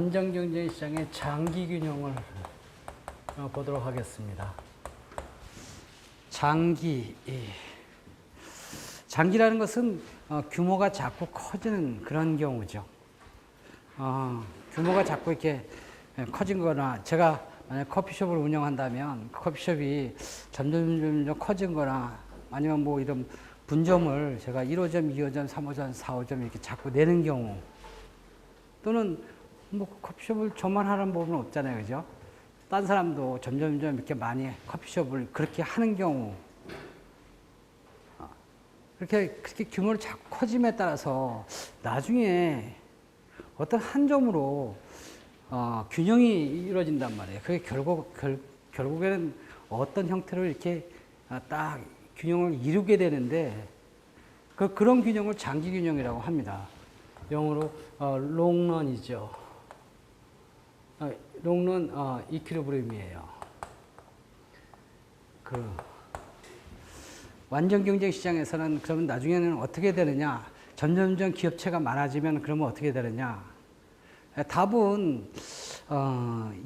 완전 경쟁 시장의 장기 균형을 보도록 하겠습니다. 장기라는 것은 규모가 자꾸 커지는 그런 경우죠. 규모가 자꾸 이렇게 커진 거나, 제가 만약 커피숍을 운영한다면 커피숍이 점점 커진 거나, 아니면 뭐 이런 분점을 제가 1호점, 2호점, 3호점, 4호점 이렇게 자꾸 내는 경우, 또는 뭐 커피숍을 저만 하는 법은 없잖아요. 그죠? 딴 사람도 점점 이렇게 많이 커피숍을 그렇게 하는 경우, 그렇게 규모를 자꾸 커짐에 따라서 나중에 어떤 한 점으로 균형이 이루어진단 말이에요. 그게 결국에는 어떤 형태로 이렇게 딱 균형을 이루게 되는데, 그런 균형을 장기 균형이라고 합니다. 영어로 롱런이죠. 롱런 이퀴리브리움이에요. 완전 경쟁 시장에서는 그러면 나중에는 어떻게 되느냐? 점점 기업체가 많아지면 그러면 어떻게 되느냐? 답은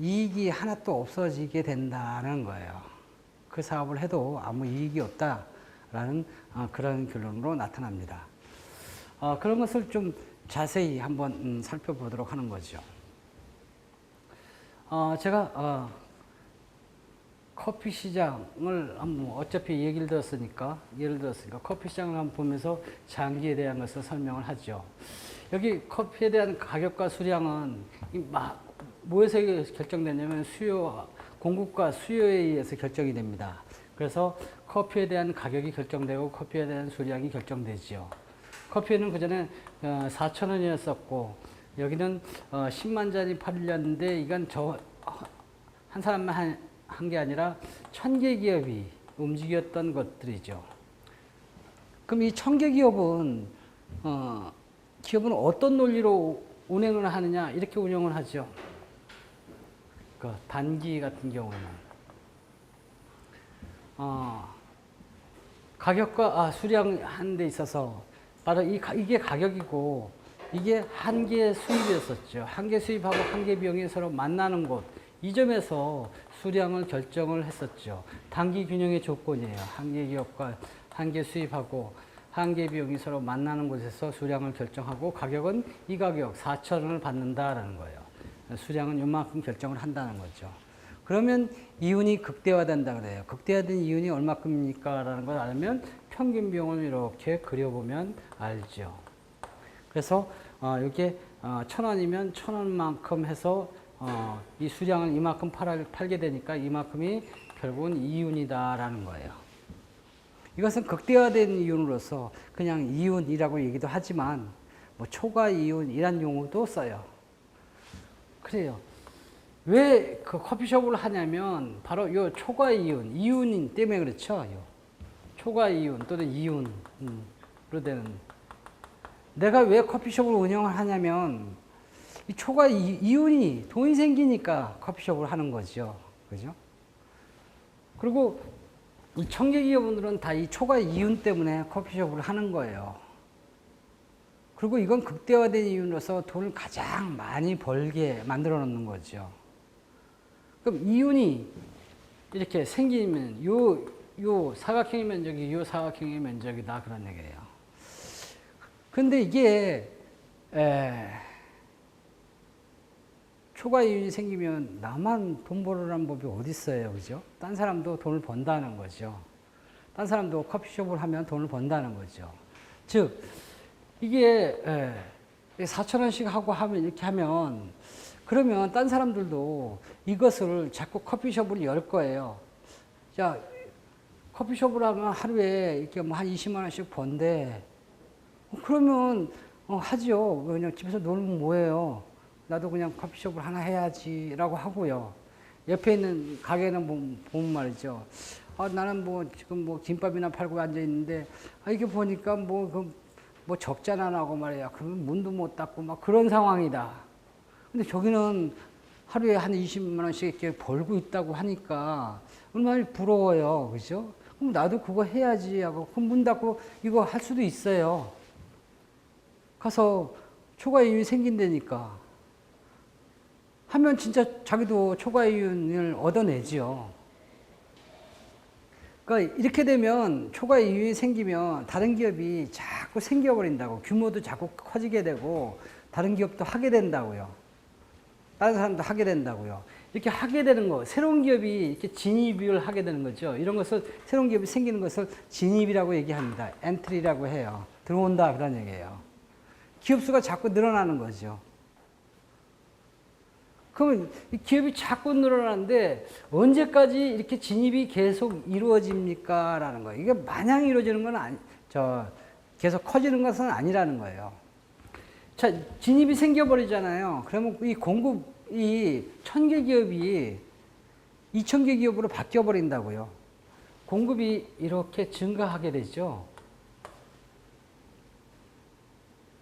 이익이 하나도 없어지게 된다는 거예요. 그 사업을 해도 아무 이익이 없다라는 그런 결론으로 나타납니다. 그런 것을 좀 자세히 한번 살펴보도록 하는 거죠. 제가 커피 시장을 한번 어차피 예를 들었으니까 커피 시장을 한번 보면서 장기에 대한 것을 설명을 하죠. 여기 커피에 대한 가격과 수량은 뭐에서 결정되냐면 공급과 수요에 의해서 결정이 됩니다. 그래서 커피에 대한 가격이 결정되고 커피에 대한 수량이 결정되죠. 커피는 그전에 4,000원이었었고, 여기는 10만 잔이 팔렸는데, 이건 한 사람만 한 게 아니라 1000개 기업이 움직였던 것들이죠. 그럼 이 1000개 기업은 어떤 논리로 운행을 하느냐, 이렇게 운영을 하죠. 단기 같은 경우는 가격과 수량 하는 데 있어서 바로 이게 가격이고, 이게 한계 수입이었었죠. 한계 수입하고 한계 비용이 서로 만나는 곳, 이 점에서 수량을 결정을 했었죠. 단기 균형의 조건이에요. 한계 기업과 한계 수입하고 한계 비용이 서로 만나는 곳에서 수량을 결정하고, 가격은 이 가격 4,000원을 받는다라는 거예요. 수량은 이만큼 결정을 한다는 거죠. 그러면 이윤이 극대화된다 그래요. 극대화된 이윤이 얼마큼입니까? 라는 걸 알면 평균 비용을 이렇게 그려보면 알죠. 그래서 이게 1,000원이면 1,000원만큼 해서 이 수량을 이만큼 팔게 되니까 이만큼이 결국은 이윤이다라는 거예요. 이것은 극대화된 이윤으로서 그냥 이윤이라고 얘기도 하지만, 뭐 초과 이윤이란 용어도 써요. 그래요. 왜 그 커피숍을 하냐면 바로 이 초과 이윤 때문에 그렇죠. 요 초과 이윤 또는 이윤으로 되는. 내가 왜 커피숍을 운영을 하냐면 이 초과 이윤이 돈이 생기니까 커피숍을 하는 거죠. 그죠? 그리고 이 1000개 기업들은 다 이 초과 이윤 때문에 커피숍을 하는 거예요. 그리고 이건 극대화된 이윤으로서 돈을 가장 많이 벌게 만들어 놓는 거죠. 그럼 이윤이 이렇게 생기면 요 사각형의 면적이 요 사각형의 면적이다, 그런 얘기예요. 근데 이게 초과 이윤이 생기면 나만 돈 벌으라는 법이 어디 있어요, 그죠? 딴 사람도 돈을 번다는 거죠. 딴 사람도 커피숍을 하면 돈을 번다는 거죠. 즉 이게 4,000원씩 하고 하면, 이렇게 하면, 그러면 딴 사람들도 이것을 자꾸 커피숍을 열 거예요. 자, 커피숍을 하면 하루에 이렇게 뭐 한 20만 원씩 번대. 그러면 하죠. 그냥 집에서 놀면 뭐해요. 나도 그냥 커피숍을 하나 해야지라고 하고요. 옆에 있는 가게는 보면 말이죠. 나는 뭐 지금 뭐 김밥이나 팔고 앉아 있는데, 이게 보니까 뭐 적자나 나고 말이야. 그러면 문도 못 닫고 막 그런 상황이다. 근데 저기는 하루에 한 20만 원씩 이렇게 벌고 있다고 하니까 얼마나 부러워요. 그죠? 그럼 나도 그거 해야지 하고, 그럼 문 닫고 이거 할 수도 있어요. 가서 초과 이윤이 생긴다니까. 하면 진짜 자기도 초과 이윤을 얻어내지요. 그러니까 이렇게 되면 초과 이윤이 생기면 다른 기업이 자꾸 생겨버린다고. 규모도 자꾸 커지게 되고 다른 기업도 하게 된다고요. 다른 사람도 하게 된다고요. 이렇게 하게 되는 거, 새로운 기업이 이렇게 진입을 하게 되는 거죠. 이런 것을, 새로운 기업이 생기는 것을 진입이라고 얘기합니다. 엔트리라고 해요. 들어온다, 그런 얘기예요. 기업 수가 자꾸 늘어나는 거죠. 그러면 기업이 자꾸 늘어나는데 언제까지 이렇게 진입이 계속 이루어집니까? 라는 거예요. 이게 마냥 이루어지는 건 계속 커지는 것은 아니라는 거예요. 자, 진입이 생겨버리잖아요. 그러면 이 공급이 1000개 기업이 2000개 기업으로 바뀌어버린다고요. 공급이 이렇게 증가하게 되죠.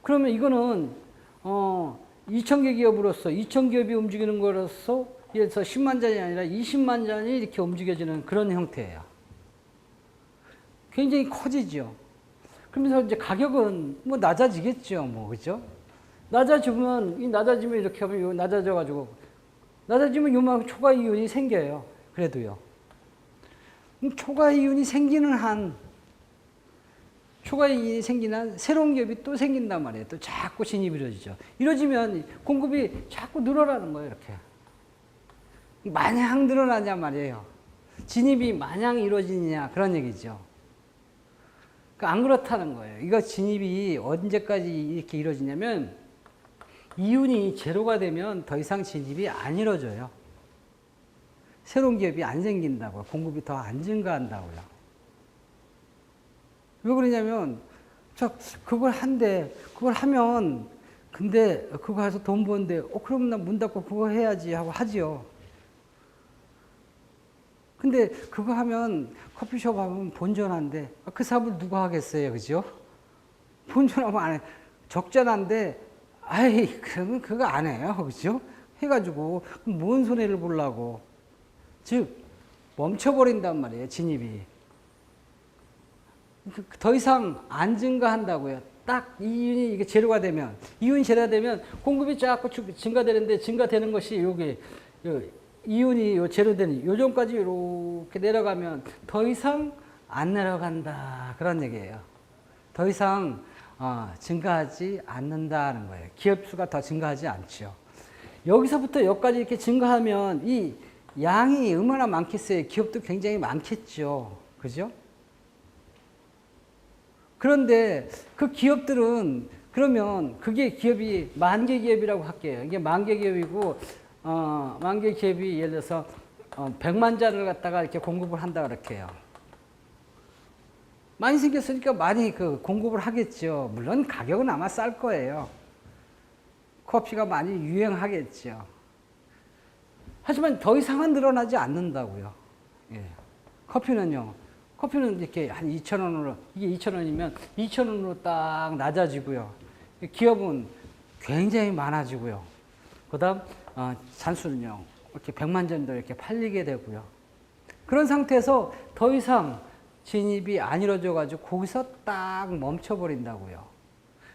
그러면 이거는, 2000개 기업으로서, 2000기업이 움직이는 거로서, 예를 들어서 10만 잔이 아니라 20만 잔이 이렇게 움직여지는 그런 형태예요. 굉장히 커지죠. 그러면서 이제 가격은 뭐 낮아지겠죠. 뭐, 그죠? 낮아지면 이렇게 하면 낮아져가지고, 낮아지면 요만큼 초과 이윤이 생겨요. 그래도요. 초과 이윤이 생기는 한, 초과 이윤이 생기는 한 새로운 기업이 또 생긴단 말이에요. 또 자꾸 진입이 이루어지죠. 이루어지면 공급이 자꾸 늘어나는 거예요. 이렇게. 마냥 늘어나냐 말이에요. 진입이 마냥 이루어지느냐 그런 얘기죠. 안 그렇다는 거예요. 이거 진입이 언제까지 이렇게 이루어지냐면 이윤이 제로가 되면 더 이상 진입이 안 이루어져요. 새로운 기업이 안 생긴다고요. 공급이 더 안 증가한다고요. 왜 그러냐면, 그걸 하면, 근데 그거 해서 돈 버는데, 그럼 나 문 닫고 그거 해야지 하고 하지요. 근데 그거 하면 커피숍 하면 본전한데, 그 사업을 누가 하겠어요, 그죠? 본전하면 안 해. 적자난데, 그러면 그거 안 해요, 그죠? 해가지고, 뭔 손해를 보려고. 즉, 멈춰버린단 말이에요, 진입이. 더 이상 안 증가한다고요. 딱 이윤이 이게 제로가 되면, 이윤이 제로가 되면 공급이 자꾸 증가되는데 증가되는 것이 여기, 이윤이 제로되는 요점까지 이렇게 내려가면 더 이상 안 내려간다. 그런 얘기예요. 더 이상 증가하지 않는다는 거예요. 기업 수가 더 증가하지 않죠. 여기서부터 여기까지 이렇게 증가하면 이 양이 얼마나 많겠어요. 기업도 굉장히 많겠죠. 그죠? 그런데 그 기업들은 그러면 그게 기업이 10,000개 기업이라고 할게요. 이게 10,000개 기업이고, 10,000개 기업이 예를 들어서 100만 잔을 갖다가 이렇게 공급을 한다 그렇게 해요. 많이 생겼으니까 많이 공급을 하겠죠. 물론 가격은 아마 쌀 거예요. 커피가 많이 유행하겠죠. 하지만 더 이상은 늘어나지 않는다고요. 예. 커피는 이렇게 한 2,000원으로, 이게 2,000원이면 2,000원으로 딱 낮아지고요. 기업은 굉장히 많아지고요. 그 다음, 잔수는요, 이렇게 100만 잔도 이렇게 팔리게 되고요. 그런 상태에서 더 이상 진입이 안 이루어져가지고 거기서 딱 멈춰버린다고요.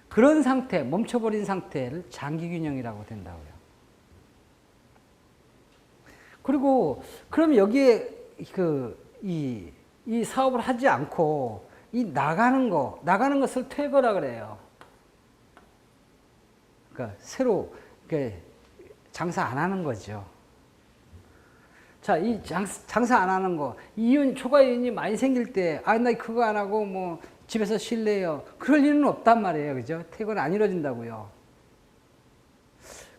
그런 상태, 멈춰버린 상태를 장기균형이라고 된다고요. 그리고, 그럼 여기에 이 사업을 하지 않고 나가는 것을 퇴거라 그래요. 그러니까 새로 장사 안 하는 거죠. 자, 이 장사 안 하는 거, 초과 이윤이 많이 생길 때, 나 그거 안 하고 뭐 집에서 쉴래요. 그럴 일은 없단 말이에요. 그죠? 퇴거는 안 이루어진다고요.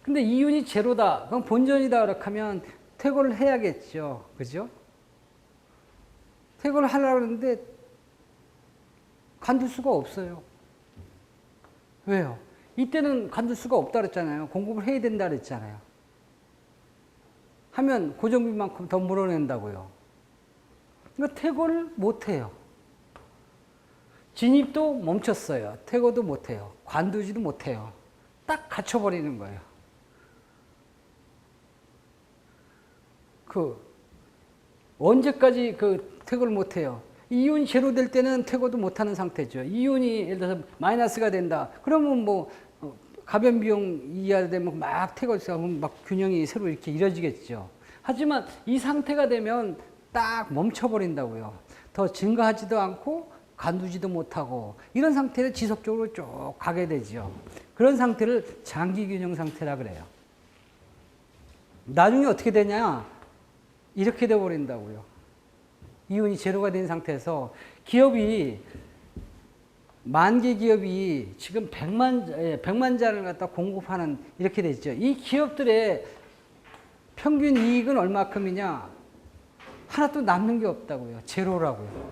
근데 이윤이 제로다. 그럼 본전이다. 그렇게 하면 퇴거를 해야겠죠. 그죠? 퇴거를 하려고 하는데 관둘 수가 없어요. 왜요? 이때는 관둘 수가 없다 그랬잖아요. 공급을 해야 된다 그랬잖아요. 하면 고정비만큼 더 물어낸다고요. 그러니까 퇴거를 못 해요. 진입도 멈췄어요. 퇴거도 못 해요. 관두지도 못해요. 딱 갇혀버리는 거예요. 언제까지 퇴거를 못 해요? 이윤이 제로 될 때는 퇴거도 못 하는 상태죠. 이윤이 예를 들어서 마이너스가 된다. 그러면 가변 비용 이하 되면 막 태가 있으면 막 균형이 새로 이렇게 이루어지겠죠. 하지만 이 상태가 되면 딱 멈춰버린다고요. 더 증가하지도 않고 관두지도 못하고 이런 상태를 지속적으로 쭉 가게 되죠. 그런 상태를 장기 균형 상태라 그래요. 나중에 어떻게 되냐? 이렇게 돼 버린다고요. 이윤이 제로가 된 상태에서 기업이 만 개 기업이 지금 100만 잔을 갖다 공급하는 이렇게 되죠. 이 기업들의 평균 이익은 얼마큼이냐? 하나도 남는 게 없다고요. 제로라고요.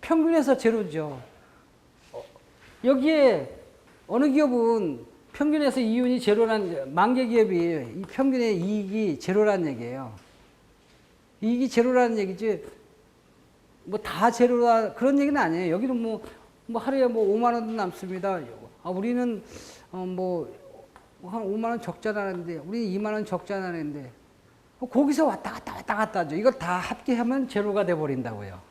평균에서 제로죠. 여기에 어느 기업은 평균에서 이윤이 제로란, 만 개 기업이 평균의 이익이 제로란 얘기예요. 이익이 제로라는 얘기지, 뭐 다 제로라 그런 얘기는 아니에요. 여기는 뭐 하루에 뭐 5만 원도 남습니다. 우리는 뭐 한 5만 원 적자나는데, 우리는 2만 원 적자나는데, 거기서 왔다 갔다 하죠. 이걸 다 합계하면 제로가 돼 버린다고요.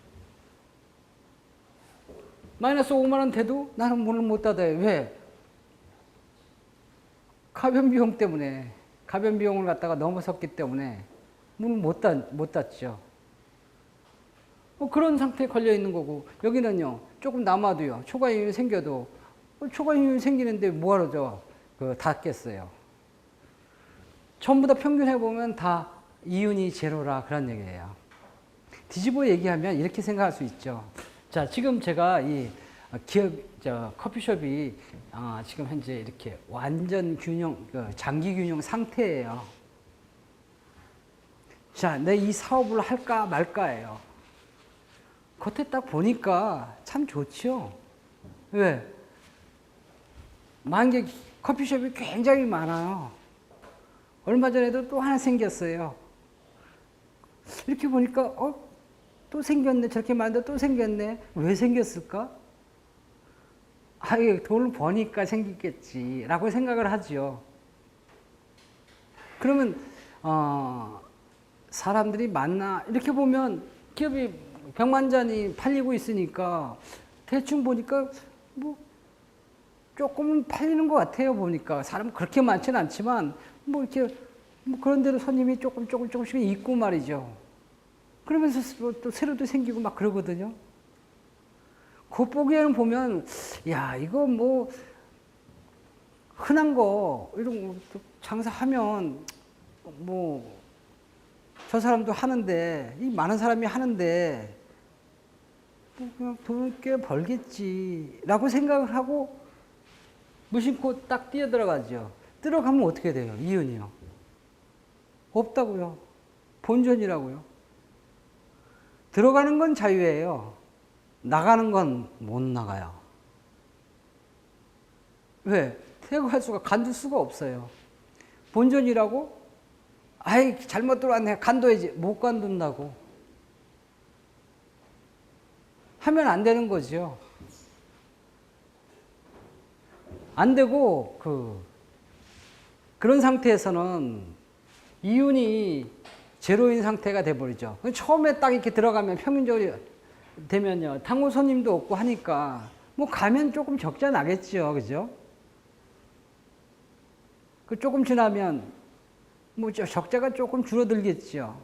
마이너스 5만 원 돼도 나는 문을 못 닫아요. 왜? 가변 비용 때문에, 가변 비용을 갖다가 넘어섰기 때문에 문을 못 닫죠. 그런 상태에 걸려 있는 거고, 여기는요, 조금 남아도요, 초과이윤이 생겨도, 초과이윤이 생기는데 뭐하러 닫겠어요. 전부 다 평균해보면 다 이윤이 제로라 그런 얘기예요. 뒤집어 얘기하면 이렇게 생각할 수 있죠. 자, 지금 제가 이 기업, 커피숍이 지금 현재 이렇게 완전 균형, 장기 균형 상태예요. 자, 내 이 사업을 할까 말까예요. 겉에 딱 보니까 참 좋죠. 왜? 만 개 커피숍이 굉장히 많아요. 얼마 전에도 또 하나 생겼어요. 이렇게 보니까 또 생겼네. 저렇게 많은데 또 생겼네. 왜 생겼을까? 돈을 버니까 생기겠지 라고 생각을 하죠. 그러면 사람들이 많나? 이렇게 보면 기업이 100만 잔이 팔리고 있으니까 대충 보니까 뭐 조금은 팔리는 것 같아요. 보니까 사람 그렇게 많지는 않지만 뭐 이렇게 뭐 그런 데로 손님이 조금씩 있고 말이죠. 그러면서 또 새로도 생기고 막 그러거든요. 겉보기에는 보면 야, 이거 뭐 흔한 거 이런 거 장사하면 뭐 저 사람도 하는데, 이 많은 사람이 하는데 뭐 그냥 돈을 꽤 벌겠지라고 생각을 하고 무심코 딱 뛰어 들어가죠. 들어가면 어떻게 돼요? 이윤이요. 없다고요. 본전이라고요. 들어가는 건 자유예요. 나가는 건 못 나가요. 왜? 퇴거할 수가, 간둘 수가 없어요. 본전이라고? 아이, 잘못 들어왔네. 간둬야지. 못 간둔다고. 하면 안 되는 거죠. 안 되고, 그런 상태에서는 이윤이 제로인 상태가 돼버리죠. 처음에 딱 이렇게 들어가면 평균적으로 되면요, 탕후 손님도 없고 하니까, 뭐 가면 조금 적자 나겠죠. 그죠? 조금 지나면, 뭐 적자가 조금 줄어들겠죠.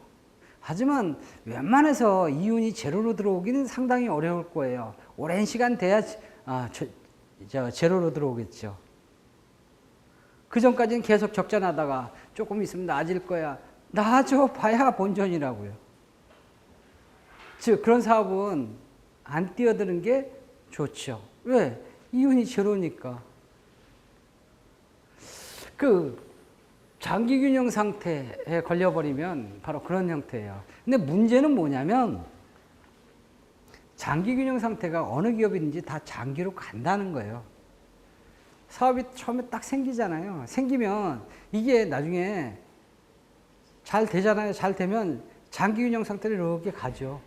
하지만 웬만해서 이윤이 제로로 들어오기는 상당히 어려울 거예요. 오랜 시간 돼야 제로로 들어오겠죠. 그 전까지는 계속 적자 나다가 조금 있으면 나아질 거야. 나아져 봐야 본전이라고요. 즉, 그런 사업은 안 뛰어드는 게 좋죠. 왜? 이윤이 제로니까. 장기 균형 상태에 걸려버리면 바로 그런 형태예요. 근데 문제는 뭐냐면, 장기 균형 상태가 어느 기업이든지 다 장기로 간다는 거예요. 사업이 처음에 딱 생기잖아요. 생기면 이게 나중에 잘 되잖아요. 잘 되면 장기 균형 상태로 이렇게 가죠.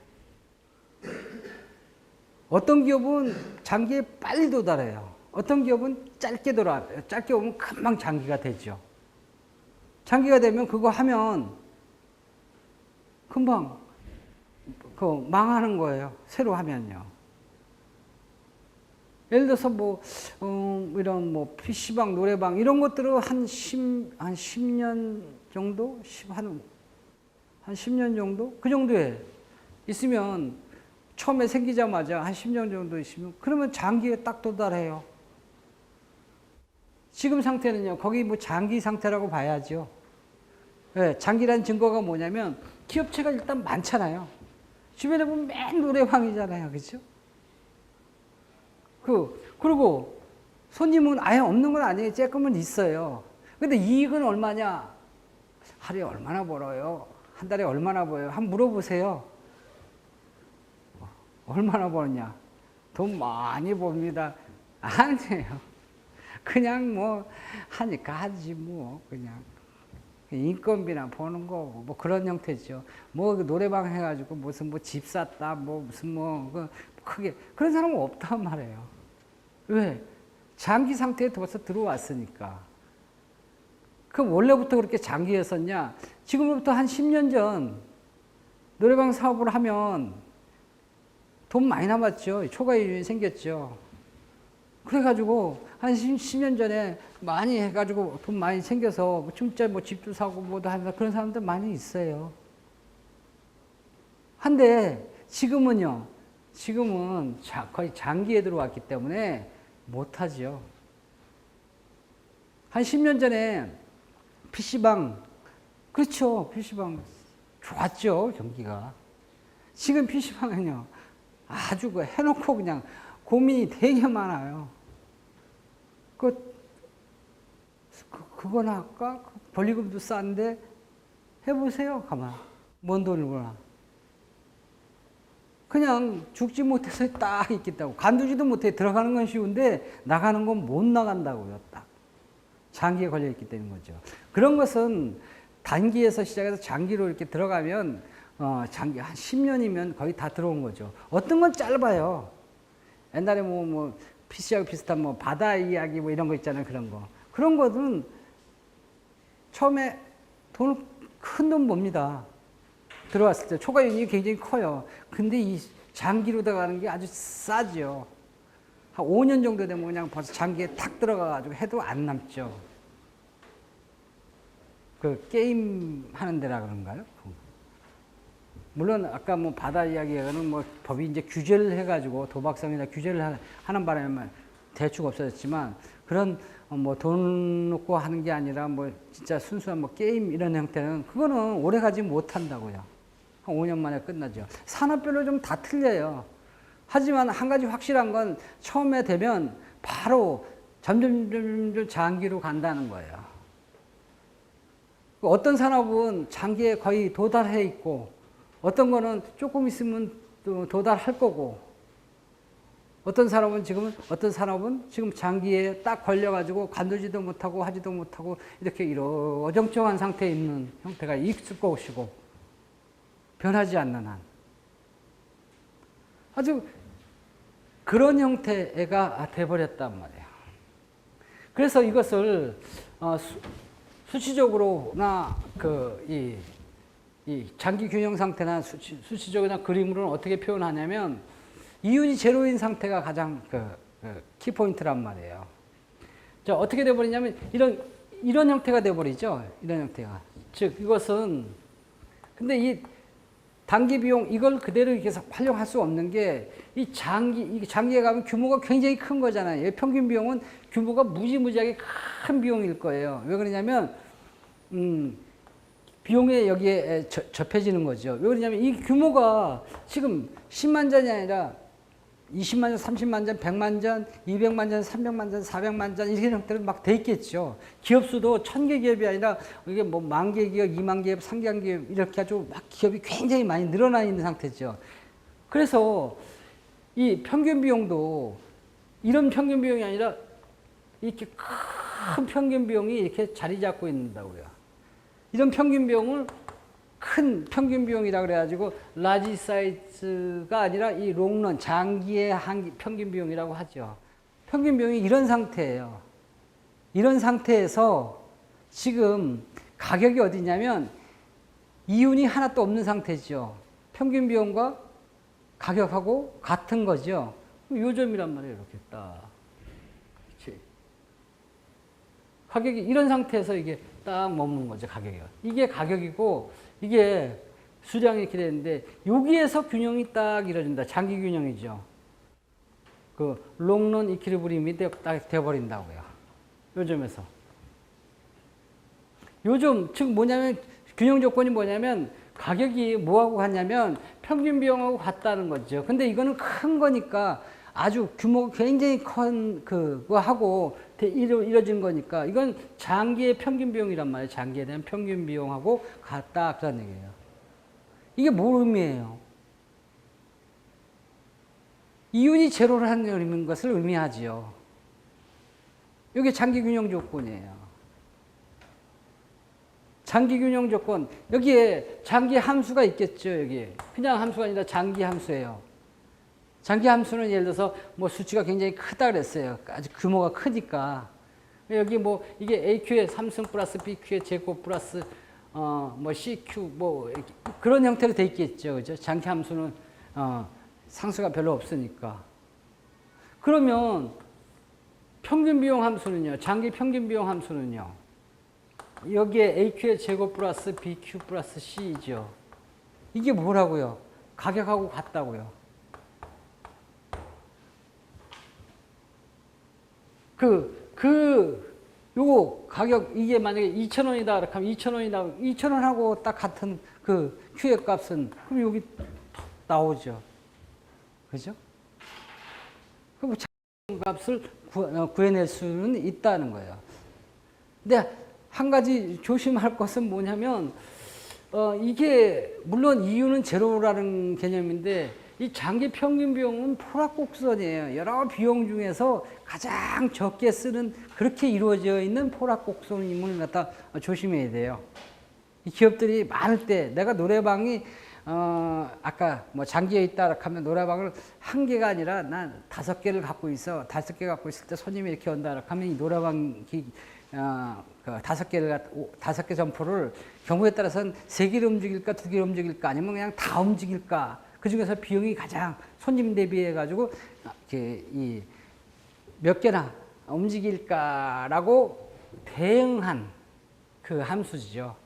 어떤 기업은 장기에 빨리 도달해요. 어떤 기업은 짧게 오면 금방 장기가 되죠. 장기가 되면 그거 하면 금방 망하는 거예요. 새로 하면요. 예를 들어서 뭐, 이런 뭐, PC방, 노래방, 이런 것들은 한 10년 정도? 한 10년 정도? 그 정도에 있으면, 처음에 생기자마자 한 10년 정도 있으면, 그러면 장기에 딱 도달해요. 지금 상태는요, 거기 뭐 장기 상태라고 봐야죠. 네, 장기란 증거가 뭐냐면, 기업체가 일단 많잖아요. 주변에 보면 맨 노래방이잖아요. 그죠? 그리고 손님은 아예 없는 건 아니에요. 조금은 있어요. 근데 이익은 얼마냐? 하루에 얼마나 벌어요? 한 달에 얼마나 벌어요? 한번 물어보세요. 얼마나 버느냐? 돈 많이 법니다. 아니에요. 그냥 뭐 하니까 하지 뭐 그냥. 인건비나 버는 거고 뭐 그런 형태죠. 뭐 노래방 해가지고 무슨 뭐 집 샀다 뭐 무슨 뭐 크게 그런 사람은 없단 말이에요. 왜? 장기 상태에 벌써 들어왔으니까. 그럼 원래부터 그렇게 장기였었냐? 지금부터 한 10년 전 노래방 사업을 하면 돈 많이 남았죠. 초과이익이 생겼죠. 그래가지고 한 10년 전에 많이 해가지고 돈 많이 생겨서 진짜 뭐 집도 사고 뭐도 하면서 그런 사람들 많이 있어요. 한데 지금은요. 지금은 거의 장기에 들어왔기 때문에 못하죠. 한 10년 전에 PC방 그렇죠. PC방 좋았죠. 경기가. 지금 PC방은요. 아주 해놓고 그냥 고민이 되게 많아요. 그거나 할까? 권리금도 싼데 해보세요. 가만. 뭔 돈을 버나. 그냥 죽지 못해서 딱 있겠다고. 간두지도 못해. 들어가는 건 쉬운데 나가는 건 못 나간다고요. 딱. 장기에 걸려있기 때문인 거죠. 그런 것은 단기에서 시작해서 장기로 이렇게 들어가면 장기 한 10년이면 거의 다 들어온 거죠. 어떤 건 짧아요. 옛날에 뭐 PC하고 비슷한 뭐 바다 이야기 뭐 이런 거 있잖아요. 그런 거. 그런 거는 처음에 큰 돈 봅니다. 들어왔을 때 초과이익이 굉장히 커요. 근데 이 장기로 들어가는 게 아주 싸죠. 한 5년 정도 되면 그냥 벌써 장기에 탁 들어가가지고 해도 안 남죠. 그 게임 하는 데라 그런가요? 물론 아까 뭐 바다 이야기에는 뭐 법이 이제 규제를 해가지고 도박성이나 규제를 하는 바람에 대충 없어졌지만 그런 뭐 돈 놓고 하는 게 아니라 뭐 진짜 순수한 뭐 게임 이런 형태는 그거는 오래 가지 못한다고요. 한 5년 만에 끝나죠. 산업별로 좀 다 틀려요. 하지만 한 가지 확실한 건 처음에 되면 바로 점점 장기로 간다는 거예요. 어떤 산업은 장기에 거의 도달해 있고 어떤 거는 조금 있으면 또 도달할 거고 어떤 산업은 지금 장기에 딱 걸려가지고 관두지도 못하고 하지도 못하고 이렇게 어정쩡한 상태에 있는 형태가 있을 것이고 변하지 않는 한 아주 그런 형태가 돼버렸단 말이에요. 그래서 이것을 수치적으로나 이 장기 균형 상태나 수치적이나 그림으로는 어떻게 표현하냐면 이윤이 제로인 상태가 가장 키포인트란 말이에요. 자, 어떻게 돼버리냐면 이런 형태가 돼버리죠. 이런 형태가. 즉 이것은 근데 이 단기 비용 이걸 그대로 이렇게 활용할 수 없는 게 이 장기에 가면 규모가 굉장히 큰 거잖아요. 평균 비용은 규모가 무지무지하게 큰 비용일 거예요. 왜 그러냐면 비용에 여기에 접해지는 거죠. 왜 그러냐면 이 규모가 지금 10만 잔이 아니라 20만 잔, 30만 잔, 100만 잔, 200만 잔, 300만 잔, 400만 잔 이런 형태로 막 돼 있겠죠. 기업 수도 1000개 기업이 아니라 이게 뭐 10,000개 기업, 2만 기업, 3만 기업 이렇게 아주 막 기업이 굉장히 많이 늘어나 있는 상태죠. 그래서 이 평균 비용도 이런 평균 비용이 아니라 이렇게 큰 평균 비용이 이렇게 자리 잡고 있는다고요. 이런 평균 비용을 큰 평균 비용이라 그래가지고 라지 사이즈가 아니라 이 롱런 장기의 평균 비용이라고 하죠. 평균 비용이 이런 상태예요. 이런 상태에서 지금 가격이 어디냐면 이윤이 하나도 없는 상태죠. 평균 비용과 가격하고 같은 거죠. 요점이란 말이에요. 이렇게 딱. 그렇지. 가격이 이런 상태에서 이게 딱 머무는 거죠. 가격이. 이게 가격이고 이게 수량이 이렇게 되는데 여기에서 균형이 딱 이루어진다. 장기 균형이죠. 그 롱런 이퀴리브리움이 딱 되어버린다고요. 요점에서. 요즘 즉 뭐냐면 균형 조건이 뭐냐면 가격이 뭐하고 같냐면 평균 비용하고 같다는 거죠. 근데 이거는 큰 거니까 아주 규모가 굉장히 큰 그거하고 이루어진 거니까 이건 장기의 평균 비용이란 말이에요. 장기에 대한 평균 비용하고 같다 그런 얘기예요. 이게 뭘 의미해요? 이윤이 제로라는 것을 의미하지요. 이게 장기 균형 조건이에요. 장기 균형 조건, 여기에 장기 함수가 있겠죠, 여기. 그냥 함수가 아니라 장기 함수예요. 장기 함수는 예를 들어서 뭐 수치가 굉장히 크다 그랬어요. 아주 규모가 크니까. 여기 뭐 이게 AQ의 3승 플러스 BQ의 제곱 플러스 뭐 CQ 뭐 그런 형태로 돼 있겠죠. 그죠? 장기 함수는 상수가 별로 없으니까. 그러면 평균 비용 함수는요. 장기 평균 비용 함수는요. 여기에 AQ의 제곱 플러스 BQ 플러스 C죠. 이게 뭐라고요? 가격하고 같다고요. 요거 가격, 이게 만약에 2,000원이다. 그러면 2,000원이다. 2,000원하고 딱 같은 그 Q의 값은, 그럼 여기 나오죠. 그죠? 그럼 값을 구해낼 수는 있다는 거예요. 근데 한 가지 조심할 것은 뭐냐면, 이게, 물론 이유는 제로라는 개념인데, 이 장기 평균 비용은 포락곡선이에요. 여러 비용 중에서 가장 적게 쓰는, 그렇게 이루어져 있는 포락곡선임을 갖다 조심해야 돼요. 이 기업들이 많을 때, 내가 노래방이, 아까 뭐 장기에 있다 하면 노래방을 한 개가 아니라 난 5개를 갖고 있어. 5개 갖고 있을 때 손님이 이렇게 온다 하면 이 노래방 그 5개 점포를 경우에 따라서는 3개를 움직일까 2개를 움직일까 아니면 그냥 다 움직일까. 그 중에서 비용이 가장 손님 대비해 가지고 몇 개나 움직일까라고 대응한 그 함수죠.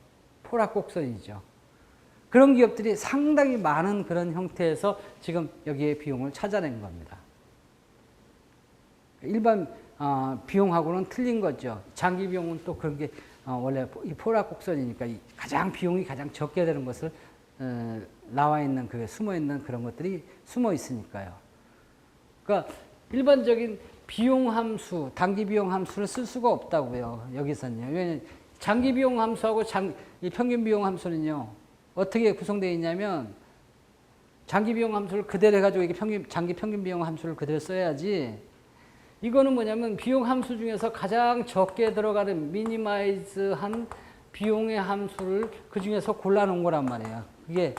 포락곡선이죠. 그런 기업들이 상당히 많은 그런 형태에서 지금 여기에 비용을 찾아낸 겁니다. 일반 비용하고는 틀린 거죠. 장기 비용은 또 그런 게 원래 이 포락곡선이니까 비용이 가장 적게 되는 것을 나와 있는 그 숨어 있는 그런 것들이 숨어 있으니까요. 그러니까 일반적인 비용 함수, 단기 비용 함수를 쓸 수가 없다고요. 여기서는요. 왜냐하면 장기 비용 함수하고 이 평균 비용 함수는요. 어떻게 구성되어 있냐면 장기 비용 함수를 그대로 해가지고 이게 장기 평균 비용 함수를 그대로 써야지. 이거는 뭐냐면 비용 함수 중에서 가장 적게 들어가는 미니마이즈한 비용의 함수를 그 중에서 골라놓은 거란 말이에요. 그게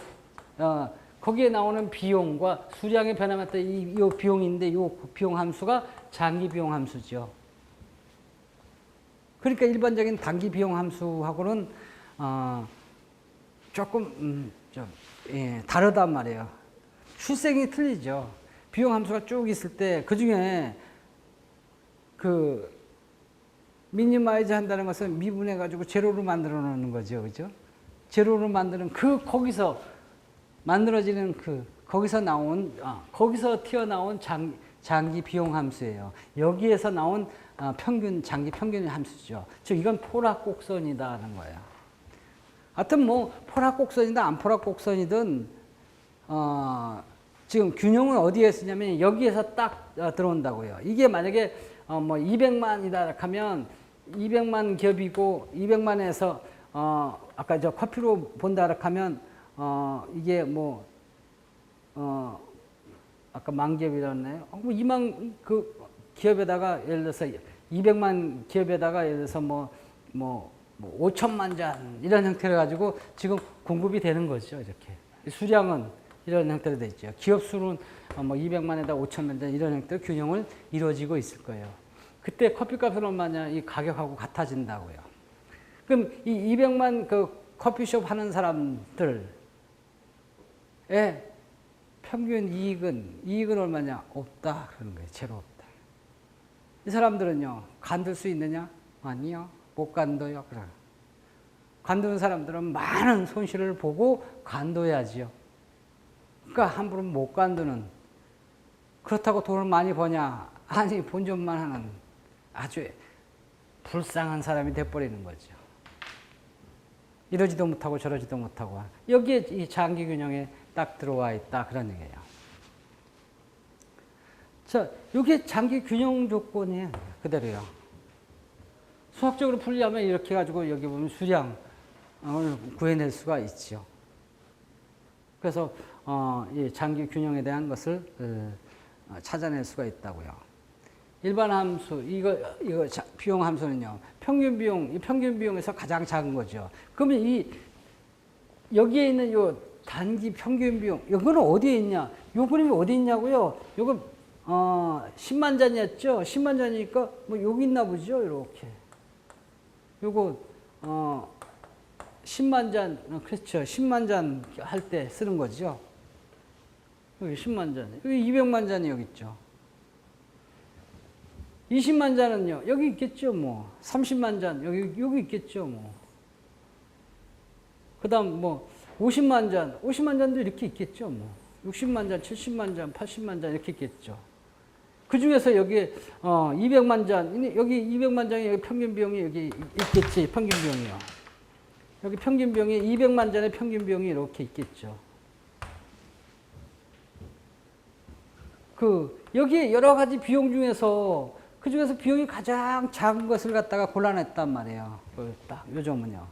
거기에 나오는 비용과 수량의 변화에 따라 이 비용인데 이 비용 함수가 장기 비용 함수죠. 그러니까 일반적인 단기 비용 함수하고는 조금 다르단 말이에요. 출생이 틀리죠. 비용 함수가 쭉 있을 때 그 중에 미니마이즈 한다는 것은 미분해 가지고 제로로 만들어 놓는 거죠. 그죠? 제로로 만드는 거기서 만들어지는 거기서 튀어나온 장기 비용 함수예요. 여기에서 나온 장기 평균 함수죠. 즉, 이건 포락곡선이다는 거예요. 하여튼 뭐, 포락곡선이든 안 포락곡선이든, 지금 균형은 어디에 쓰냐면 여기에서 딱 들어온다고요. 이게 만약에 뭐 200만이다 하면 200만 기업이고 200만에서 아까 저 커피로 본다 하면 이게 뭐 아까 만 기업이라네요. 2만 그 기업에다가 예를 들어서 200만 기업에다가 예를 들어서 뭐 5천만 잔 이런 형태로 가지고 지금 공급이 되는 거죠. 이렇게 수량은 이런 형태로 되어 있죠. 기업 수는 뭐 200만에다 5천만 잔 이런 형태로 균형을 이루어지고 있을 거예요. 그때 커피값은 얼마냐? 이 가격하고 같아진다고요. 그럼 이 200만 그 커피숍 하는 사람들의 평균 이익은 얼마냐? 없다. 그러는 거예요. 제로 없다. 이 사람들은요, 간둘 수 있느냐? 아니요. 못 간둬요. 그래. 간두는 사람들은 많은 손실을 보고 간둬야지요. 그러니까 함부로 못 간두는, 그렇다고 돈을 많이 버냐? 아니, 본전만 하는 아주 불쌍한 사람이 돼버리는 거죠. 이러지도 못하고 저러지도 못하고. 여기에 이 장기균형에 딱 들어와 있다. 그런 얘기예요. 자, 이게 장기균형 조건이에요. 그대로요. 수학적으로 풀려면 이렇게 가지고 여기 보면 수량을 구해낼 수가 있죠. 그래서 이 장기균형에 대한 것을 찾아낼 수가 있다고요. 일반 함수, 이거 비용 함수는요, 평균 비용, 이 평균 비용에서 가장 작은 거죠. 그러면 여기에 있는 요 단기 평균 비용, 이거는 어디에 있냐? 요 그림이 어디 있냐고요? 요거, 10만 잔이었죠? 10만 잔이니까, 뭐, 여기 있나 보죠? 이렇게. 요거, 10만 잔, 그렇죠. 10만 잔 할 때 쓰는 거죠. 여기 10만 잔. 여기 200만 잔이 여기 있죠. 20만 잔은요, 여기 있겠죠, 뭐. 30만 잔, 여기 있겠죠, 뭐. 그 다음, 뭐, 50만 잔도 이렇게 있겠죠, 뭐. 60만 잔, 70만 잔, 80만 잔, 이렇게 있겠죠. 그 중에서 여기에, 200만 잔, 여기 200만 잔이 여기 평균 비용이 여기 있겠지, 평균 비용이요. 여기 평균 비용이 200만 잔의 평균 비용이 이렇게 있겠죠. 여기에 여러 가지 비용 중에서 그 중에서 비용이 가장 작은 것을 갖다가 골라냈단 말이에요. 딱 요점은요.